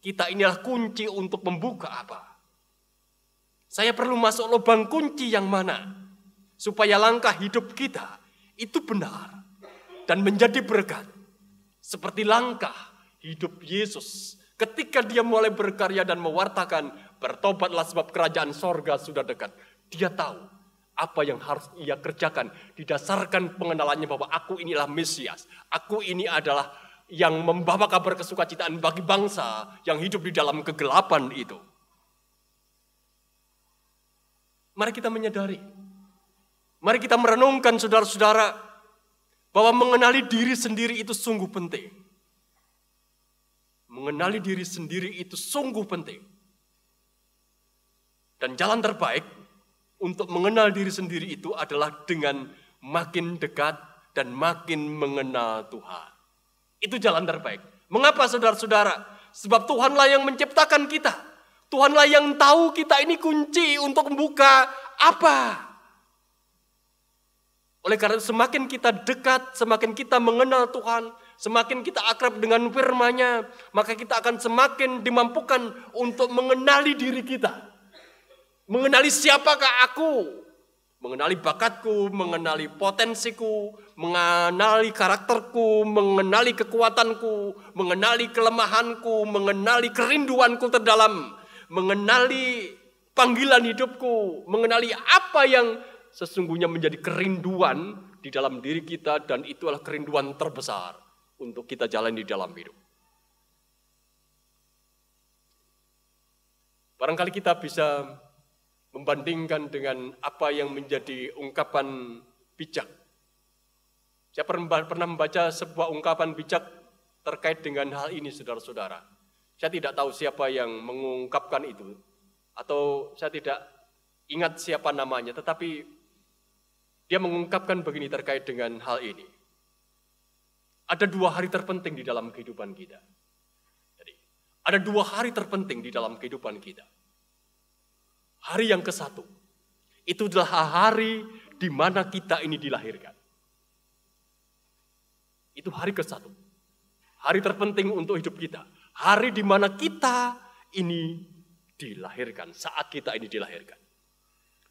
kita ini adalah kunci untuk membuka apa. Saya perlu masuk lubang kunci yang mana supaya langkah hidup kita itu benar dan menjadi berkat. Seperti langkah hidup Yesus ketika dia mulai berkarya dan mewartakan, bertobatlah sebab kerajaan sorga sudah dekat. Dia tahu apa yang harus ia kerjakan didasarkan pengenalannya bahwa aku inilah Mesias. Aku ini adalah yang membawa kabar kesukacitaan bagi bangsa yang hidup di dalam kegelapan itu. Mari kita menyadari, mari kita merenungkan saudara-saudara, bahwa mengenali diri sendiri itu sungguh penting. Mengenali diri sendiri itu sungguh penting. Dan jalan terbaik untuk mengenal diri sendiri itu adalah dengan makin dekat dan makin mengenal Tuhan. Itu jalan terbaik. Mengapa saudara-saudara? Sebab Tuhanlah yang menciptakan kita. Tuhanlah yang tahu kita ini kunci untuk membuka apa. Oleh karena itu semakin kita dekat, semakin kita mengenal Tuhan, semakin kita akrab dengan firman-Nya, maka kita akan semakin dimampukan untuk mengenali diri kita. Mengenali siapakah aku. Mengenali bakatku, mengenali potensiku, mengenali karakterku, mengenali kekuatanku, mengenali kelemahanku, mengenali kerinduanku terdalam, mengenali panggilan hidupku, mengenali apa yang sesungguhnya menjadi kerinduan di dalam diri kita, dan itu adalah kerinduan terbesar untuk kita jalani di dalam hidup. Barangkali kita bisa membandingkan dengan apa yang menjadi ungkapan bijak. Saya pernah membaca sebuah ungkapan bijak terkait dengan hal ini, saudara-saudara. Saya tidak tahu siapa yang mengungkapkan itu, atau saya tidak ingat siapa namanya, tetapi dia mengungkapkan begini terkait dengan hal ini. Ada 2 hari terpenting di dalam kehidupan kita. Jadi, ada 2 hari terpenting di dalam kehidupan kita. Hari yang ke-1, itu adalah hari di mana kita ini dilahirkan. Itu hari ke-1. Hari terpenting untuk hidup kita. Hari di mana kita ini dilahirkan, saat kita ini dilahirkan.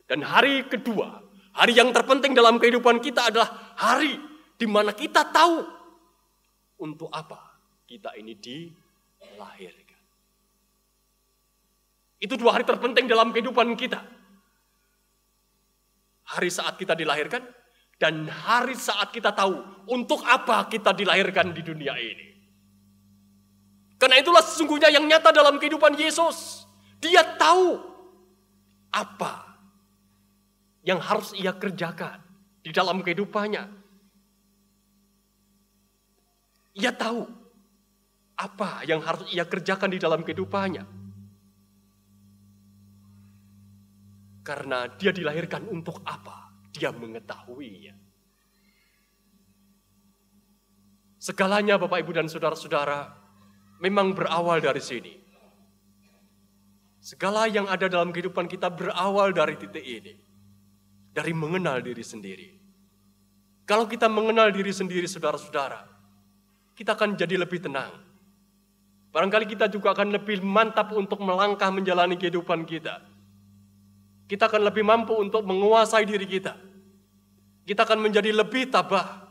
Dan hari kedua, hari yang terpenting dalam kehidupan kita adalah hari di mana kita tahu untuk apa kita ini dilahirkan. Itu 2 hari terpenting dalam kehidupan kita. Hari saat kita dilahirkan dan hari saat kita tahu untuk apa kita dilahirkan di dunia ini. Karena itulah sesungguhnya yang nyata dalam kehidupan Yesus. Dia tahu apa yang harus ia kerjakan di dalam kehidupannya. Ia tahu apa yang harus ia kerjakan di dalam kehidupannya. Karena dia dilahirkan untuk apa? Dia mengetahuinya. Segalanya Bapak, Ibu, dan saudara-saudara memang berawal dari sini. Segala yang ada dalam kehidupan kita berawal dari titik ini. Dari mengenal diri sendiri. Kalau kita mengenal diri sendiri, saudara-saudara, kita akan jadi lebih tenang. Barangkali kita juga akan lebih mantap untuk melangkah menjalani kehidupan kita. Kita akan lebih mampu untuk menguasai diri kita. Kita akan menjadi lebih tabah.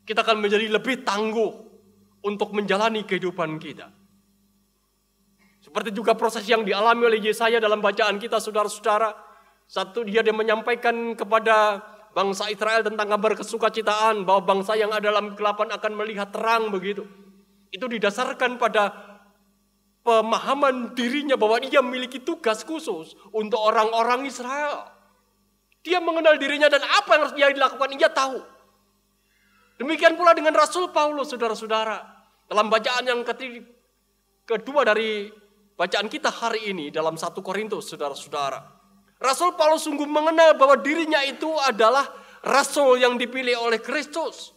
Kita akan menjadi lebih tangguh untuk menjalani kehidupan kita. Seperti juga proses yang dialami oleh Yesaya dalam bacaan kita, saudara-saudara. Satu, dia menyampaikan kepada bangsa Israel tentang kabar kesukacitaan bahwa bangsa yang ada dalam kegelapan akan melihat terang begitu. Itu didasarkan pada pemahaman dirinya bahwa dia memiliki tugas khusus untuk orang-orang Israel. Dia mengenal dirinya dan apa yang harus dia lakukan, dia tahu. Demikian pula dengan Rasul Paulus, saudara-saudara. Dalam bacaan yang kedua dari bacaan kita hari ini dalam 1 Korintus, saudara-saudara. Rasul Paulus sungguh mengenal bahwa dirinya itu adalah rasul yang dipilih oleh Kristus.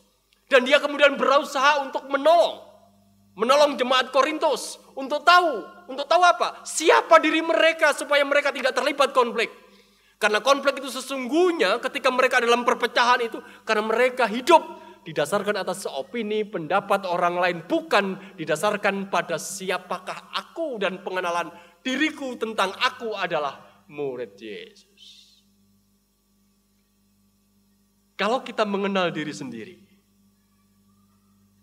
Dan dia kemudian berusaha untuk menolong jemaat Korintus untuk tahu apa? Siapa diri mereka supaya mereka tidak terlibat konflik. Karena konflik itu sesungguhnya ketika mereka dalam perpecahan itu karena mereka hidup didasarkan atas opini, pendapat orang lain, bukan didasarkan pada siapakah aku dan pengenalan diriku tentang aku adalah murid Yesus. Kalau kita mengenal diri sendiri,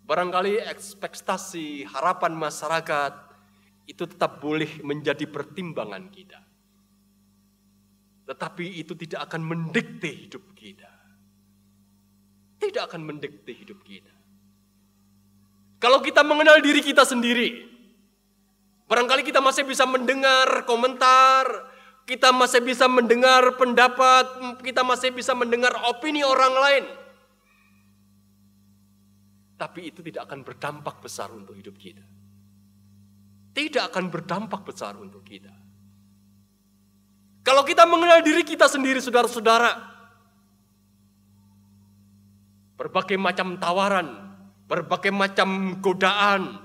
barangkali ekspektasi harapan masyarakat itu tetap boleh menjadi pertimbangan kita. Tetapi itu tidak akan mendikte hidup kita. Tidak akan mendikte hidup kita. Kalau kita mengenal diri kita sendiri, barangkali kita masih bisa mendengar komentar, kita masih bisa mendengar pendapat, kita masih bisa mendengar opini orang lain. Tapi itu tidak akan berdampak besar untuk hidup kita. Tidak akan berdampak besar untuk kita. Kalau kita mengenal diri kita sendiri, saudara-saudara, berbagai macam tawaran, berbagai macam godaan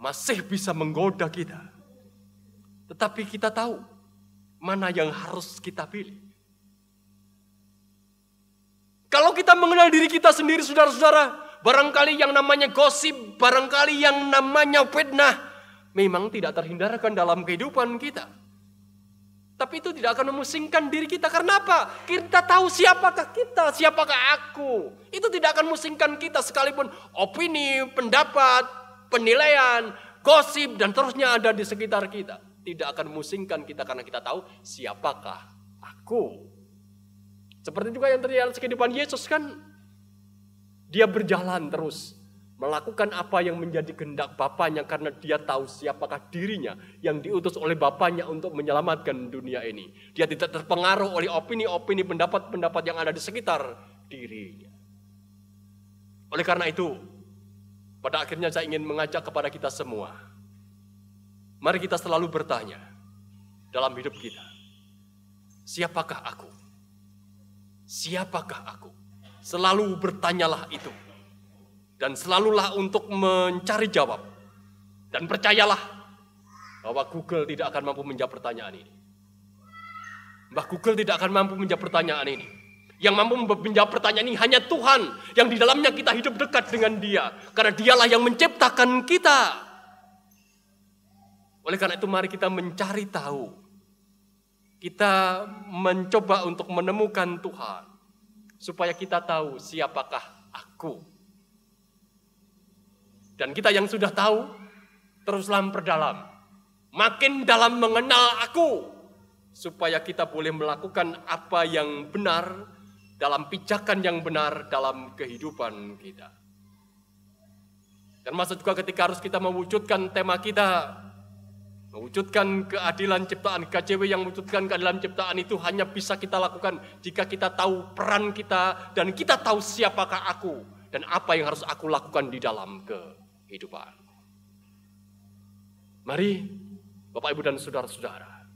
masih bisa menggoda kita. Tetapi kita tahu mana yang harus kita pilih. Kalau kita mengenal diri kita sendiri, saudara-saudara, barangkali yang namanya gosip, barangkali yang namanya fitnah memang tidak terhindarkan dalam kehidupan kita. Tapi itu tidak akan memusingkan diri kita. Karena apa? Kita tahu siapakah kita, siapakah aku. Itu tidak akan memusingkan kita sekalipun opini, pendapat, penilaian, gosip, dan terusnya ada di sekitar kita. Tidak akan memusingkan kita karena kita tahu siapakah aku. Seperti juga yang terjadi di kehidupan Yesus kan. Dia berjalan terus. Melakukan apa yang menjadi kehendak Bapaknya karena dia tahu siapakah dirinya yang diutus oleh Bapaknya untuk menyelamatkan dunia ini. Dia tidak terpengaruh oleh opini-opini, pendapat-pendapat yang ada di sekitar dirinya. Oleh karena itu, pada akhirnya saya ingin mengajak kepada kita semua. Mari kita selalu bertanya dalam hidup kita. Siapakah aku? Siapakah aku? Selalu bertanyalah itu. Dan selalulah untuk mencari jawab. Dan percayalah bahwa Google tidak akan mampu menjawab pertanyaan ini. Mbah Google tidak akan mampu menjawab pertanyaan ini. Yang mampu menjawab pertanyaan ini hanya Tuhan. Yang di dalamnya kita hidup dekat dengan Dia. Karena Dialah yang menciptakan kita. Oleh karena itu mari kita mencari tahu. Kita mencoba untuk menemukan Tuhan. Supaya kita tahu siapakah aku. Dan kita yang sudah tahu, teruslah memperdalam. Makin dalam mengenal aku. Supaya kita boleh melakukan apa yang benar, dalam pijakan yang benar, dalam kehidupan kita. Dan maksud juga ketika harus kita mewujudkan tema kita, mewujudkan keadilan ciptaan, KJW yang mewujudkan keadilan ciptaan itu hanya bisa kita lakukan jika kita tahu peran kita, dan kita tahu siapakah aku, dan apa yang harus aku lakukan di dalam kehidupan. Mari Bapak Ibu dan saudara-saudara,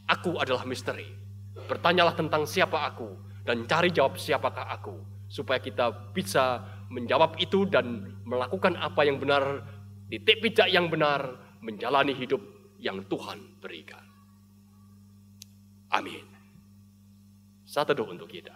aku adalah misteri. Bertanyalah tentang siapa aku dan cari jawab siapakah aku, supaya kita bisa menjawab itu dan melakukan apa yang benar, titik pijak yang benar, menjalani hidup yang Tuhan berikan. Amin. Saat teduh untuk kita.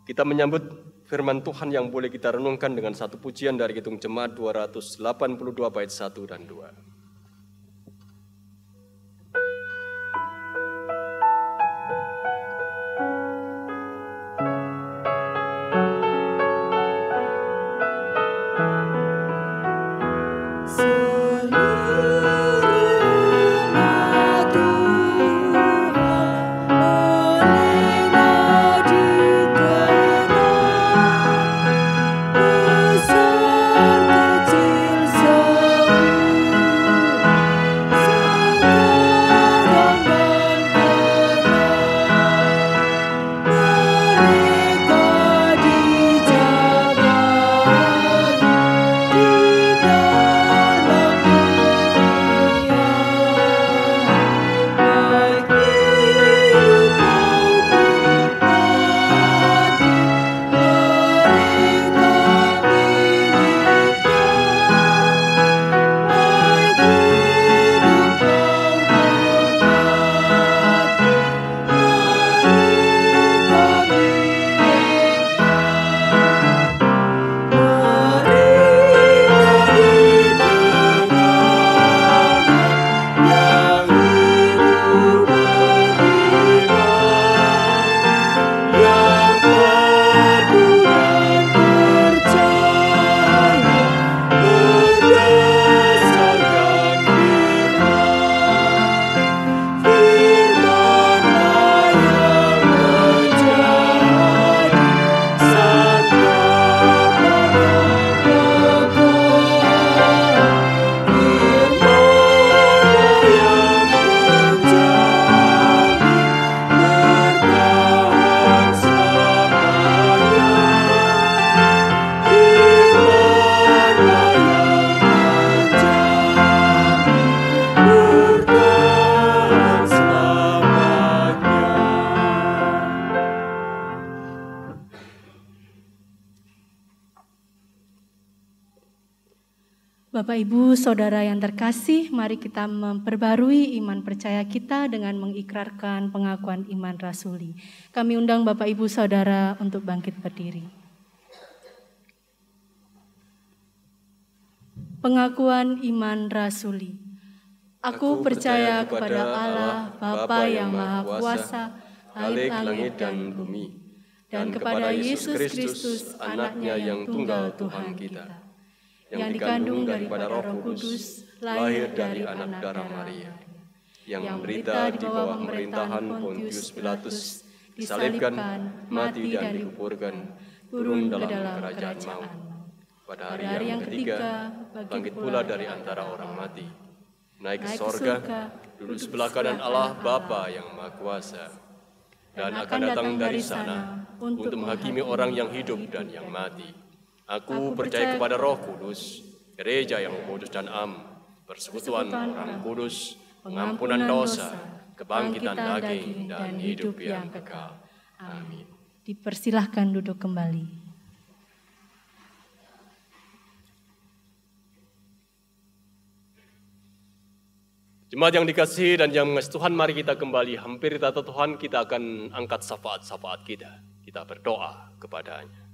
Kita menyambut firman Tuhan yang boleh kita renungkan dengan satu pujian dari Kidung Jemaat 282 bait 1 dan 2. Bapak, Ibu, Saudara yang terkasih, mari kita memperbarui iman percaya kita dengan mengikrarkan pengakuan iman rasuli. Kami undang Bapak, Ibu, Saudara untuk bangkit berdiri. Pengakuan iman rasuli. Aku percaya kepada Allah, Bapa yang Maha Kuasa, langit dan bumi, dan kepada Yesus Kristus, Anaknya yang tunggal Tuhan kita, yang dikandung daripada Roh Kudus, lahir dari anak darah Maria, yang menderita di bawah pemerintahan Pontius Pilatus, disalibkan, mati dan dikuburkan, turun dalam kerajaan maut. Pada hari yang ketiga, bangkit pula dari antara orang mati, naik ke sorga, duduk sebelah kanan Allah Bapa yang Maha Kuasa, dan akan datang dari sana untuk menghakimi orang yang hidup dan yang mati. Aku percaya kepada Roh Kudus, gereja yang kudus dan am, persekutuan orang kudus, pengampunan dosa, kebangkitan daging, dan hidup yang kekal. Amin. Dipersilahkan duduk kembali. Jemaat yang dikasihi dan yang mengasihi Tuhan, mari kita kembali hampiri tata Tuhan. Kita akan angkat syafaat-syafaat kita. Kita berdoa kepadanya.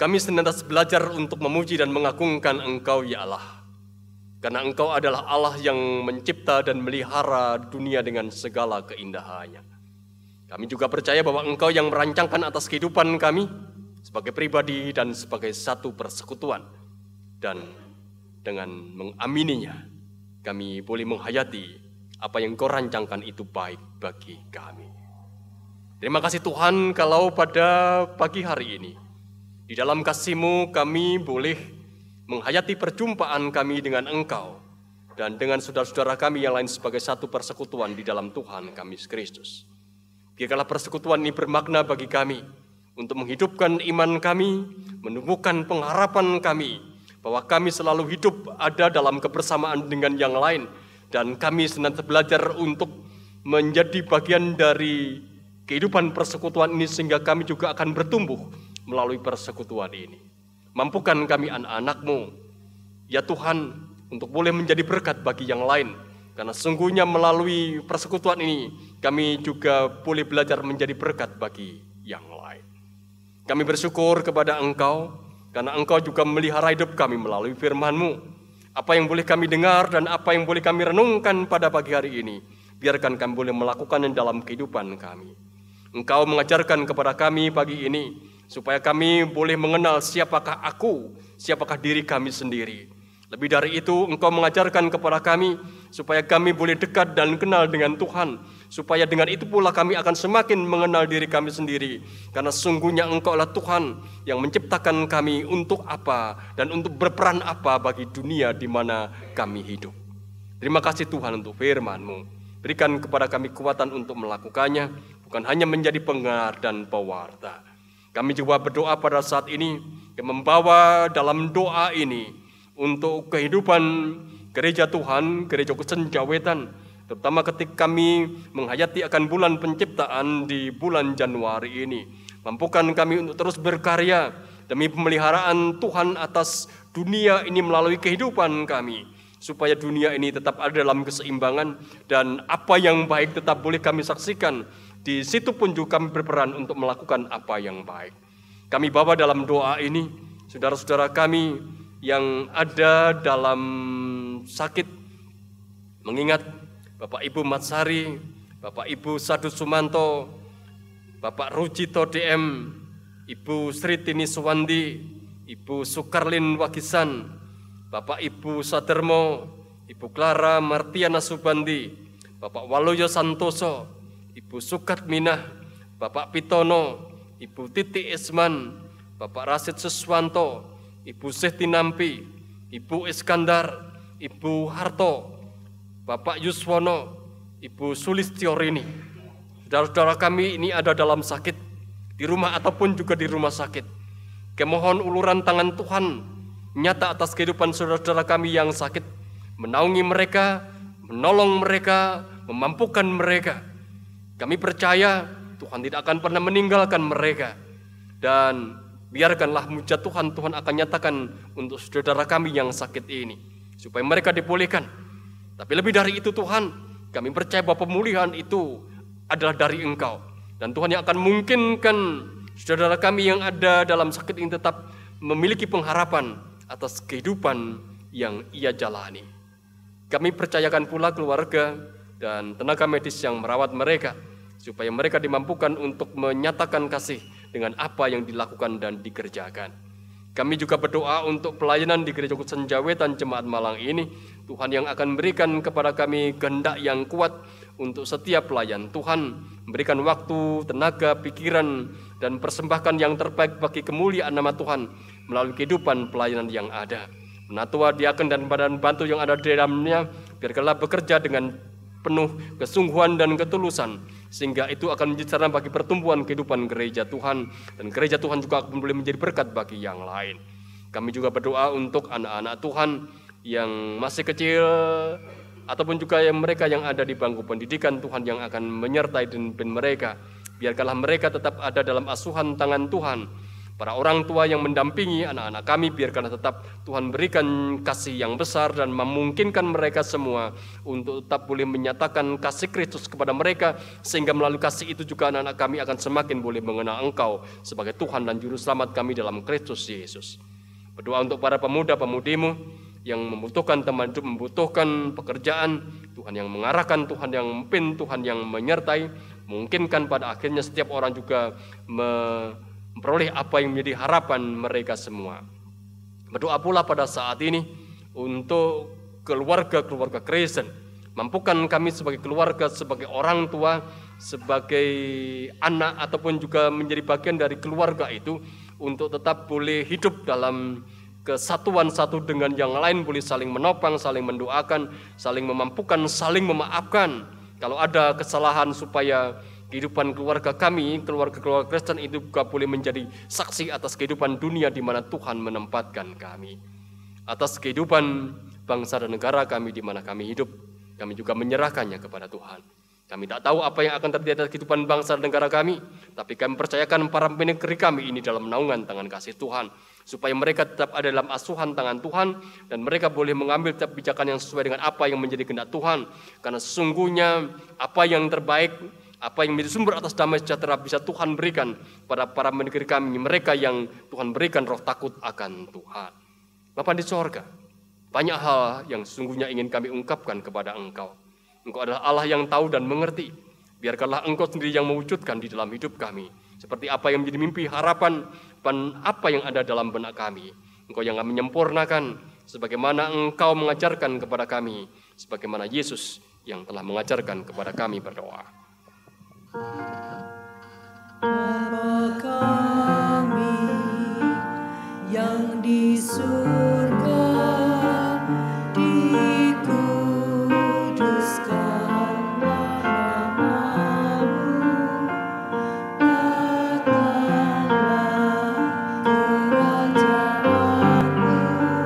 Kami senantiasa belajar untuk memuji dan mengagungkan Engkau, ya Allah. Karena Engkau adalah Allah yang mencipta dan melihara dunia dengan segala keindahannya. Kami juga percaya bahwa Engkau yang merancangkan atas kehidupan kami sebagai pribadi dan sebagai satu persekutuan. Dan dengan mengamininya, kami boleh menghayati apa yang Engkau rancangkan itu baik bagi kami. Terima kasih Tuhan kalau pada pagi hari ini, di dalam kasih-Mu kami boleh menghayati perjumpaan kami dengan Engkau dan dengan saudara-saudara kami yang lain sebagai satu persekutuan di dalam Tuhan kami Kristus. Biarlah persekutuan ini bermakna bagi kami untuk menghidupkan iman kami, menumbuhkan pengharapan kami bahwa kami selalu hidup ada dalam kebersamaan dengan yang lain dan kami senantiasa belajar untuk menjadi bagian dari kehidupan persekutuan ini sehingga kami juga akan bertumbuh melalui persekutuan ini. Mampukan kami anak-anak-Mu, ya Tuhan, untuk boleh menjadi berkat bagi yang lain. Karena sungguhnya melalui persekutuan ini, kami juga boleh belajar menjadi berkat bagi yang lain. Kami bersyukur kepada Engkau, karena Engkau juga melihara hidup kami melalui firman-Mu. Apa yang boleh kami dengar dan apa yang boleh kami renungkan pada pagi hari ini, biarkan kami boleh melakukannya dalam kehidupan kami. Engkau mengajarkan kepada kami pagi ini, supaya kami boleh mengenal siapakah aku, siapakah diri kami sendiri. Lebih dari itu, Engkau mengajarkan kepada kami supaya kami boleh dekat dan kenal dengan Tuhan. Supaya dengan itu pula kami akan semakin mengenal diri kami sendiri. Karena sungguhnya Engkau adalah Tuhan yang menciptakan kami untuk apa dan untuk berperan apa bagi dunia di mana kami hidup. Terima kasih Tuhan untuk firman-Mu. Berikan kepada kami kekuatan untuk melakukannya, bukan hanya menjadi pendengar dan pewarta. Kami juga berdoa pada saat ini, membawa dalam doa ini untuk kehidupan gereja Tuhan, gereja Senjawetan, terutama ketika kami menghayati akan bulan penciptaan di bulan Januari ini. Mampukan kami untuk terus berkarya demi pemeliharaan Tuhan atas dunia ini melalui kehidupan kami, supaya dunia ini tetap ada dalam keseimbangan dan apa yang baik tetap boleh kami saksikan. Di situ pun juga kami berperan untuk melakukan apa yang baik. Kami bawa dalam doa ini saudara-saudara kami yang ada dalam sakit, mengingat Bapak Ibu Matsari, Bapak Ibu Sadu Sumanto, Bapak Rujito DM, Ibu Sri Tini Suwandi, Ibu Sukarlin Wagisan, Bapak Ibu Sadermo, Ibu Clara Martiana Subandi, Bapak Waluyo Santoso, Ibu Sukat Minah, Bapak Pitono, Ibu Titi Isman, Bapak Rasid Suswanto, Ibu Sehti Nampi, Ibu Iskandar, Ibu Harto, Bapak Yuswono, Ibu Sulistiorini. Saudara-saudara kami ini ada dalam sakit, di rumah ataupun juga di rumah sakit. Kemohon uluran tangan Tuhan nyata atas kehidupan saudara-saudara kami yang sakit, menaungi mereka, menolong mereka, memampukan mereka. Kami percaya Tuhan tidak akan pernah meninggalkan mereka. Dan biarkanlah mujizat Tuhan akan nyatakan untuk saudara kami yang sakit ini, supaya mereka dipulihkan. Tapi lebih dari itu Tuhan, kami percaya bahwa pemulihan itu adalah dari Engkau. Dan Tuhan yang akan memungkinkan saudara kami yang ada dalam sakit ini tetap memiliki pengharapan atas kehidupan yang ia jalani. Kami percayakan pula keluarga dan tenaga medis yang merawat mereka, supaya mereka dimampukan untuk menyatakan kasih dengan apa yang dilakukan dan dikerjakan. Kami juga berdoa untuk pelayanan di Gereja Senjawetan Jemaat Malang ini. Tuhan yang akan berikan kepada kami kehendak yang kuat untuk setiap pelayan. Tuhan memberikan waktu, tenaga, pikiran, dan persembahkan yang terbaik bagi kemuliaan nama Tuhan melalui kehidupan pelayanan yang ada. Penatua, diaken, dan badan bantu yang ada di dalamnya, biarkanlah bekerja dengan penuh kesungguhan dan ketulusan, sehingga itu akan menjadi sarana bagi pertumbuhan kehidupan gereja Tuhan, dan gereja Tuhan juga akan boleh menjadi berkat bagi yang lain. Kami juga berdoa untuk anak-anak Tuhan yang masih kecil, ataupun juga yang mereka yang ada di bangku pendidikan, Tuhan yang akan menyertai dan mereka. Biarkanlah mereka tetap ada dalam asuhan tangan Tuhan. Para orang tua yang mendampingi anak-anak kami, biarkanlah tetap Tuhan berikan kasih yang besar dan memungkinkan mereka semua untuk tetap boleh menyatakan kasih Kristus kepada mereka, sehingga melalui kasih itu juga anak-anak kami akan semakin boleh mengenal Engkau sebagai Tuhan dan Juru Selamat kami dalam Kristus Yesus. Berdoa untuk para pemuda-pemudimu yang membutuhkan teman hidup, membutuhkan pekerjaan, Tuhan yang mengarahkan, Tuhan yang memimpin, Tuhan yang menyertai, memungkinkan pada akhirnya setiap orang juga memperoleh apa yang menjadi harapan mereka semua. Berdoa pula pada saat ini untuk keluarga-keluarga Kristen. Mampukan kami sebagai keluarga, sebagai orang tua, sebagai anak, ataupun juga menjadi bagian dari keluarga itu, untuk tetap boleh hidup dalam kesatuan satu dengan yang lain, boleh saling menopang, saling mendoakan, saling memampukan, saling memaafkan. Kalau ada kesalahan, supaya kehidupan keluarga kami, keluarga-keluarga Kristen itu juga boleh menjadi saksi atas kehidupan dunia di mana Tuhan menempatkan kami. Atas kehidupan bangsa dan negara kami di mana kami hidup, kami juga menyerahkannya kepada Tuhan. Kami tak tahu apa yang akan terjadi atas kehidupan bangsa dan negara kami, tapi kami percayakan para pemimpin negeri kami ini dalam naungan tangan kasih Tuhan. supaya mereka tetap ada dalam asuhan tangan Tuhan dan mereka boleh mengambil setiap kebijakan yang sesuai dengan apa yang menjadi kehendak Tuhan. Karena sesungguhnya apa yang terbaik, apa yang menjadi sumber atas damai sejahtera bisa Tuhan berikan pada para negeri kami, mereka yang Tuhan berikan roh takut akan Tuhan. Bapa di sorga, banyak hal yang sesungguhnya ingin kami ungkapkan kepada Engkau. Engkau adalah Allah yang tahu dan mengerti. Biarkanlah Engkau sendiri yang mewujudkan di dalam hidup kami. Seperti apa yang menjadi mimpi, harapan, dan apa yang ada dalam benak kami. Engkau yang menyempurnakan sebagaimana Engkau mengajarkan kepada kami, sebagaimana Yesus yang telah mengajarkan kepada kami berdoa. Bapa kami yang di surga, dikuduskanlah namamu, datanglah kerajaanmu, jadilah kehendakmu di bumi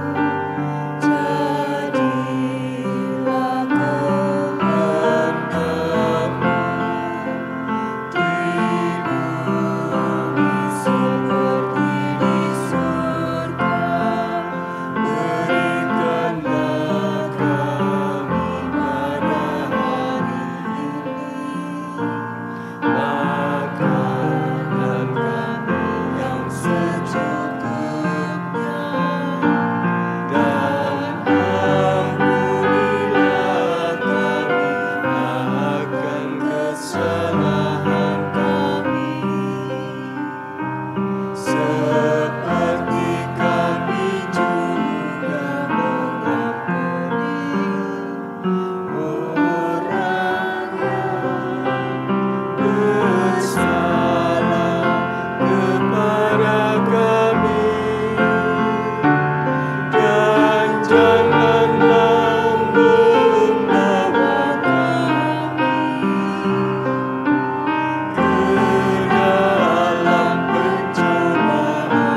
seperti di surga. Berikanlah kami pada hari ini makanan kami yang secukupnya, dan ampunilah kami akan kesalahan kami, seperti kami juga mengampuni orang yang bersalah kepada kami, dan janganlah membawa kami ke dalam pencobaan,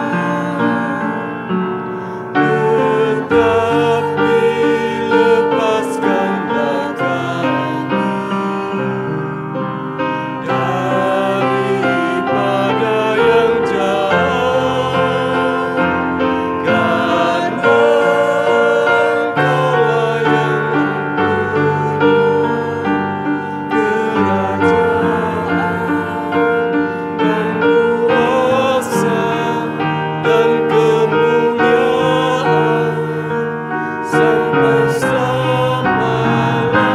tetapi lepaskanlah kami daripada yang jahat, karena Engkaulah yang kerajaan dan kuasa dan kemuliaan sampai selama-lamanya.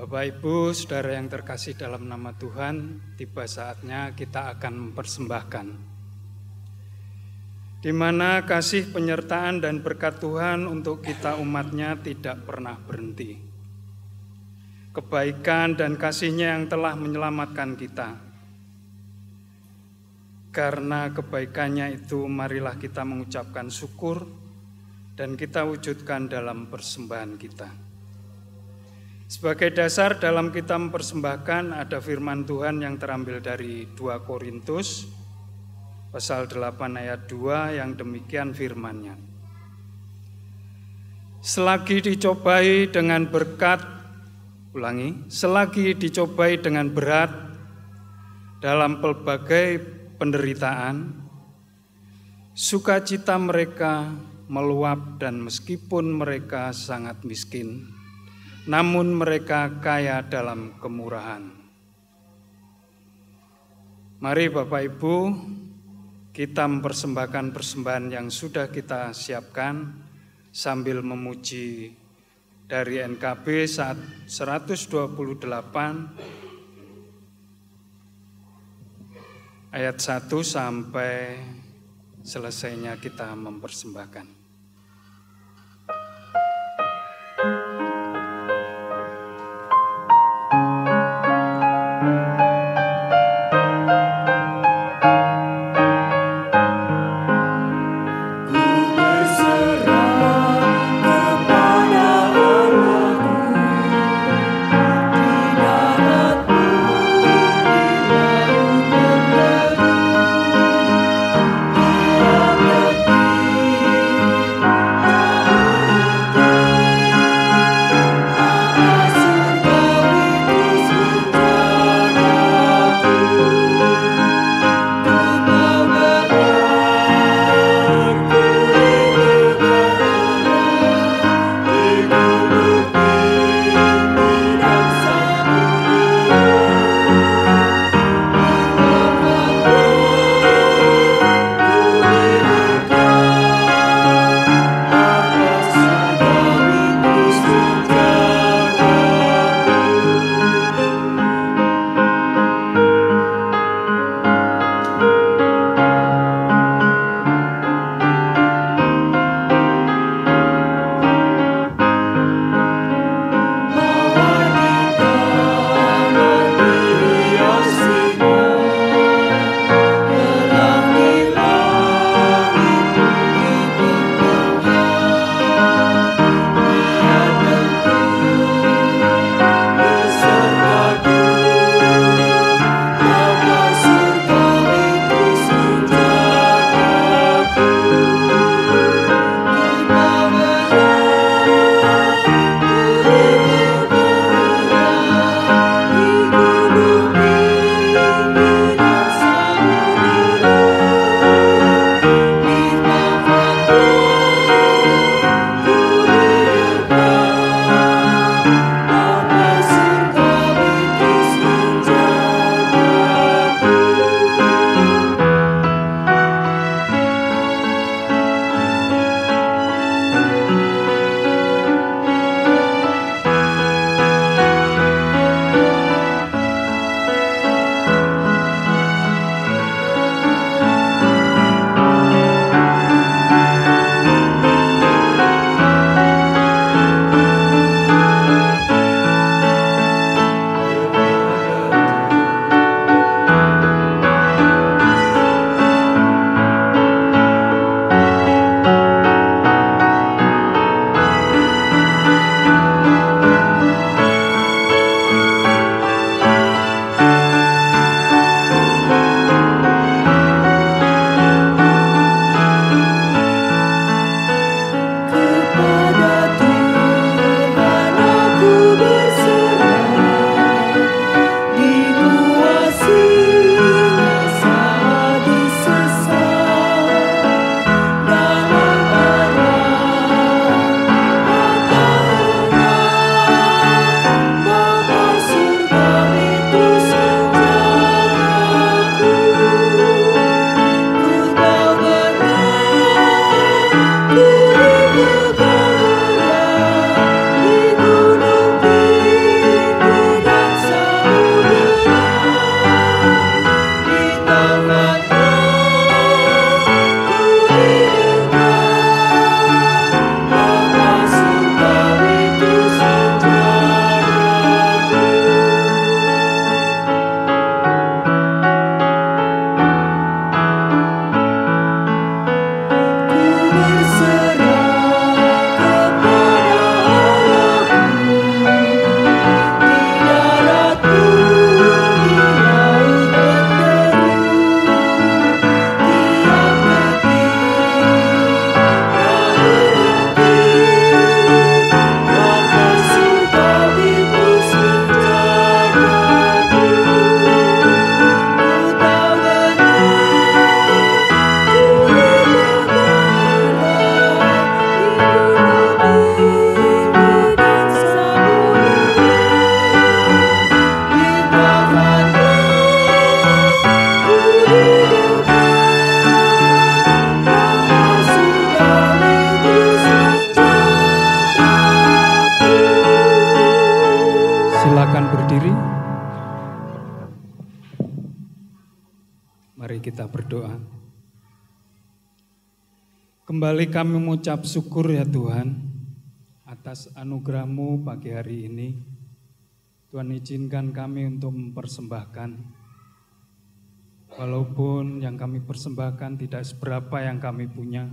Bapak Ibu, saudara yang terkasih dalam nama Tuhan, tiba saatnya kita akan mempersembahkan, di mana kasih penyertaan dan berkat Tuhan untuk kita umat-Nya tidak pernah berhenti. Kebaikan dan kasih-Nya yang telah menyelamatkan kita. Karena kebaikannya itu, marilah kita mengucapkan syukur dan kita wujudkan dalam persembahan kita. Sebagai dasar dalam kita mempersembahkan ada firman Tuhan yang terambil dari 2 Korintus pasal 8 ayat 2 yang demikian firman-Nya. Selagi dicobai dengan selagi dicobai dengan berat dalam pelbagai penderitaan, sukacita mereka meluap, dan meskipun mereka sangat miskin, namun mereka kaya dalam kemurahan. Mari Bapak Ibu, kita mempersembahkan persembahan yang sudah kita siapkan sambil memuji dari NKB saat 128 ayat 1 sampai selesainya kita mempersembahkan. Di Mari kita berdoa. Kembali kami mengucap syukur ya Tuhan atas anugerah-Mu pagi hari ini. Tuhan izinkan kami untuk mempersembahkan. Walaupun yang kami persembahkan tidak seberapa yang kami punya.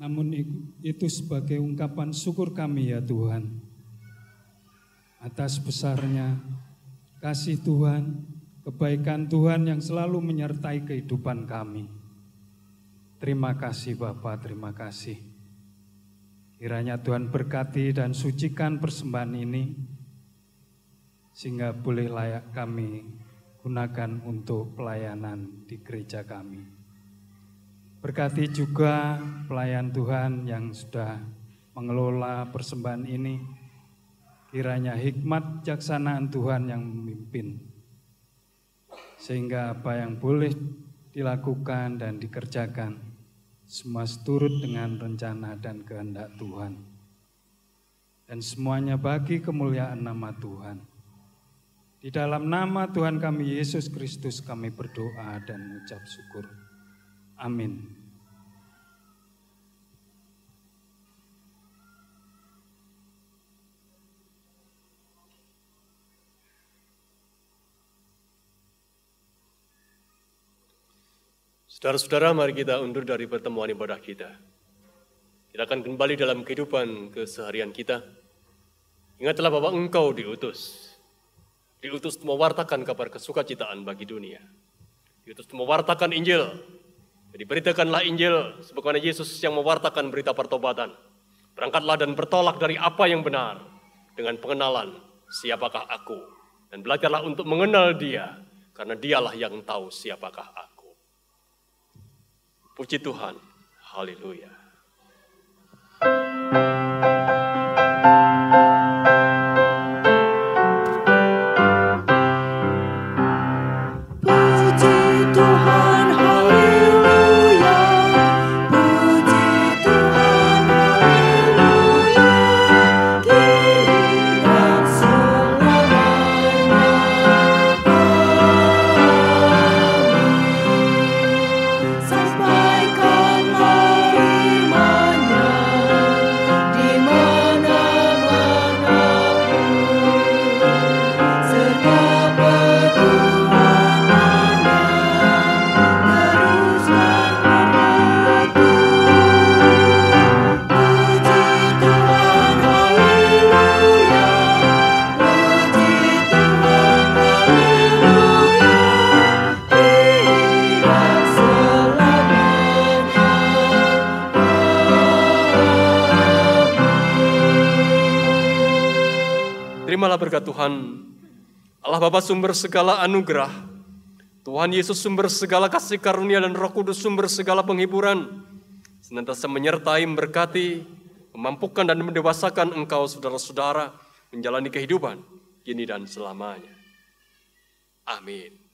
Namun itu sebagai ungkapan syukur kami ya Tuhan. Atas besarnya kasih Tuhan, kebaikan Tuhan yang selalu menyertai kehidupan kami. Terima kasih Bapa, terima kasih. Kiranya Tuhan berkati dan sucikan persembahan ini, sehingga boleh layak kami gunakan untuk pelayanan di gereja kami. Berkati juga pelayan Tuhan yang sudah mengelola persembahan ini, kiranya hikmat jaksanaan Tuhan yang memimpin, sehingga apa yang boleh dilakukan dan dikerjakan semua seturut dengan rencana dan kehendak Tuhan. Dan semuanya bagi kemuliaan nama Tuhan. Di dalam nama Tuhan kami Yesus Kristus kami berdoa dan mengucap syukur. Amin. Saudara-saudara, mari kita undur dari pertemuan ibadah kita. Kita akan kembali dalam kehidupan keseharian kita. Ingatlah bahwa engkau diutus. Diutus mewartakan kabar kesukacitaan bagi dunia. Diutus mewartakan Injil. Jadi beritakanlah Injil sebagaimana Yesus yang mewartakan berita pertobatan. Berangkatlah dan bertolak dari apa yang benar dengan pengenalan siapakah aku. Dan belajarlah untuk mengenal Dia, karena Dialah yang tahu siapakah aku. Puji Tuhan, haleluya. Terimalah berkat Tuhan, Allah Bapa sumber segala anugerah, Tuhan Yesus sumber segala kasih karunia dan Roh Kudus sumber segala penghiburan, senantiasa menyertai, memberkati, memampukan dan mendewasakan engkau saudara-saudara menjalani kehidupan kini dan selamanya. Amin.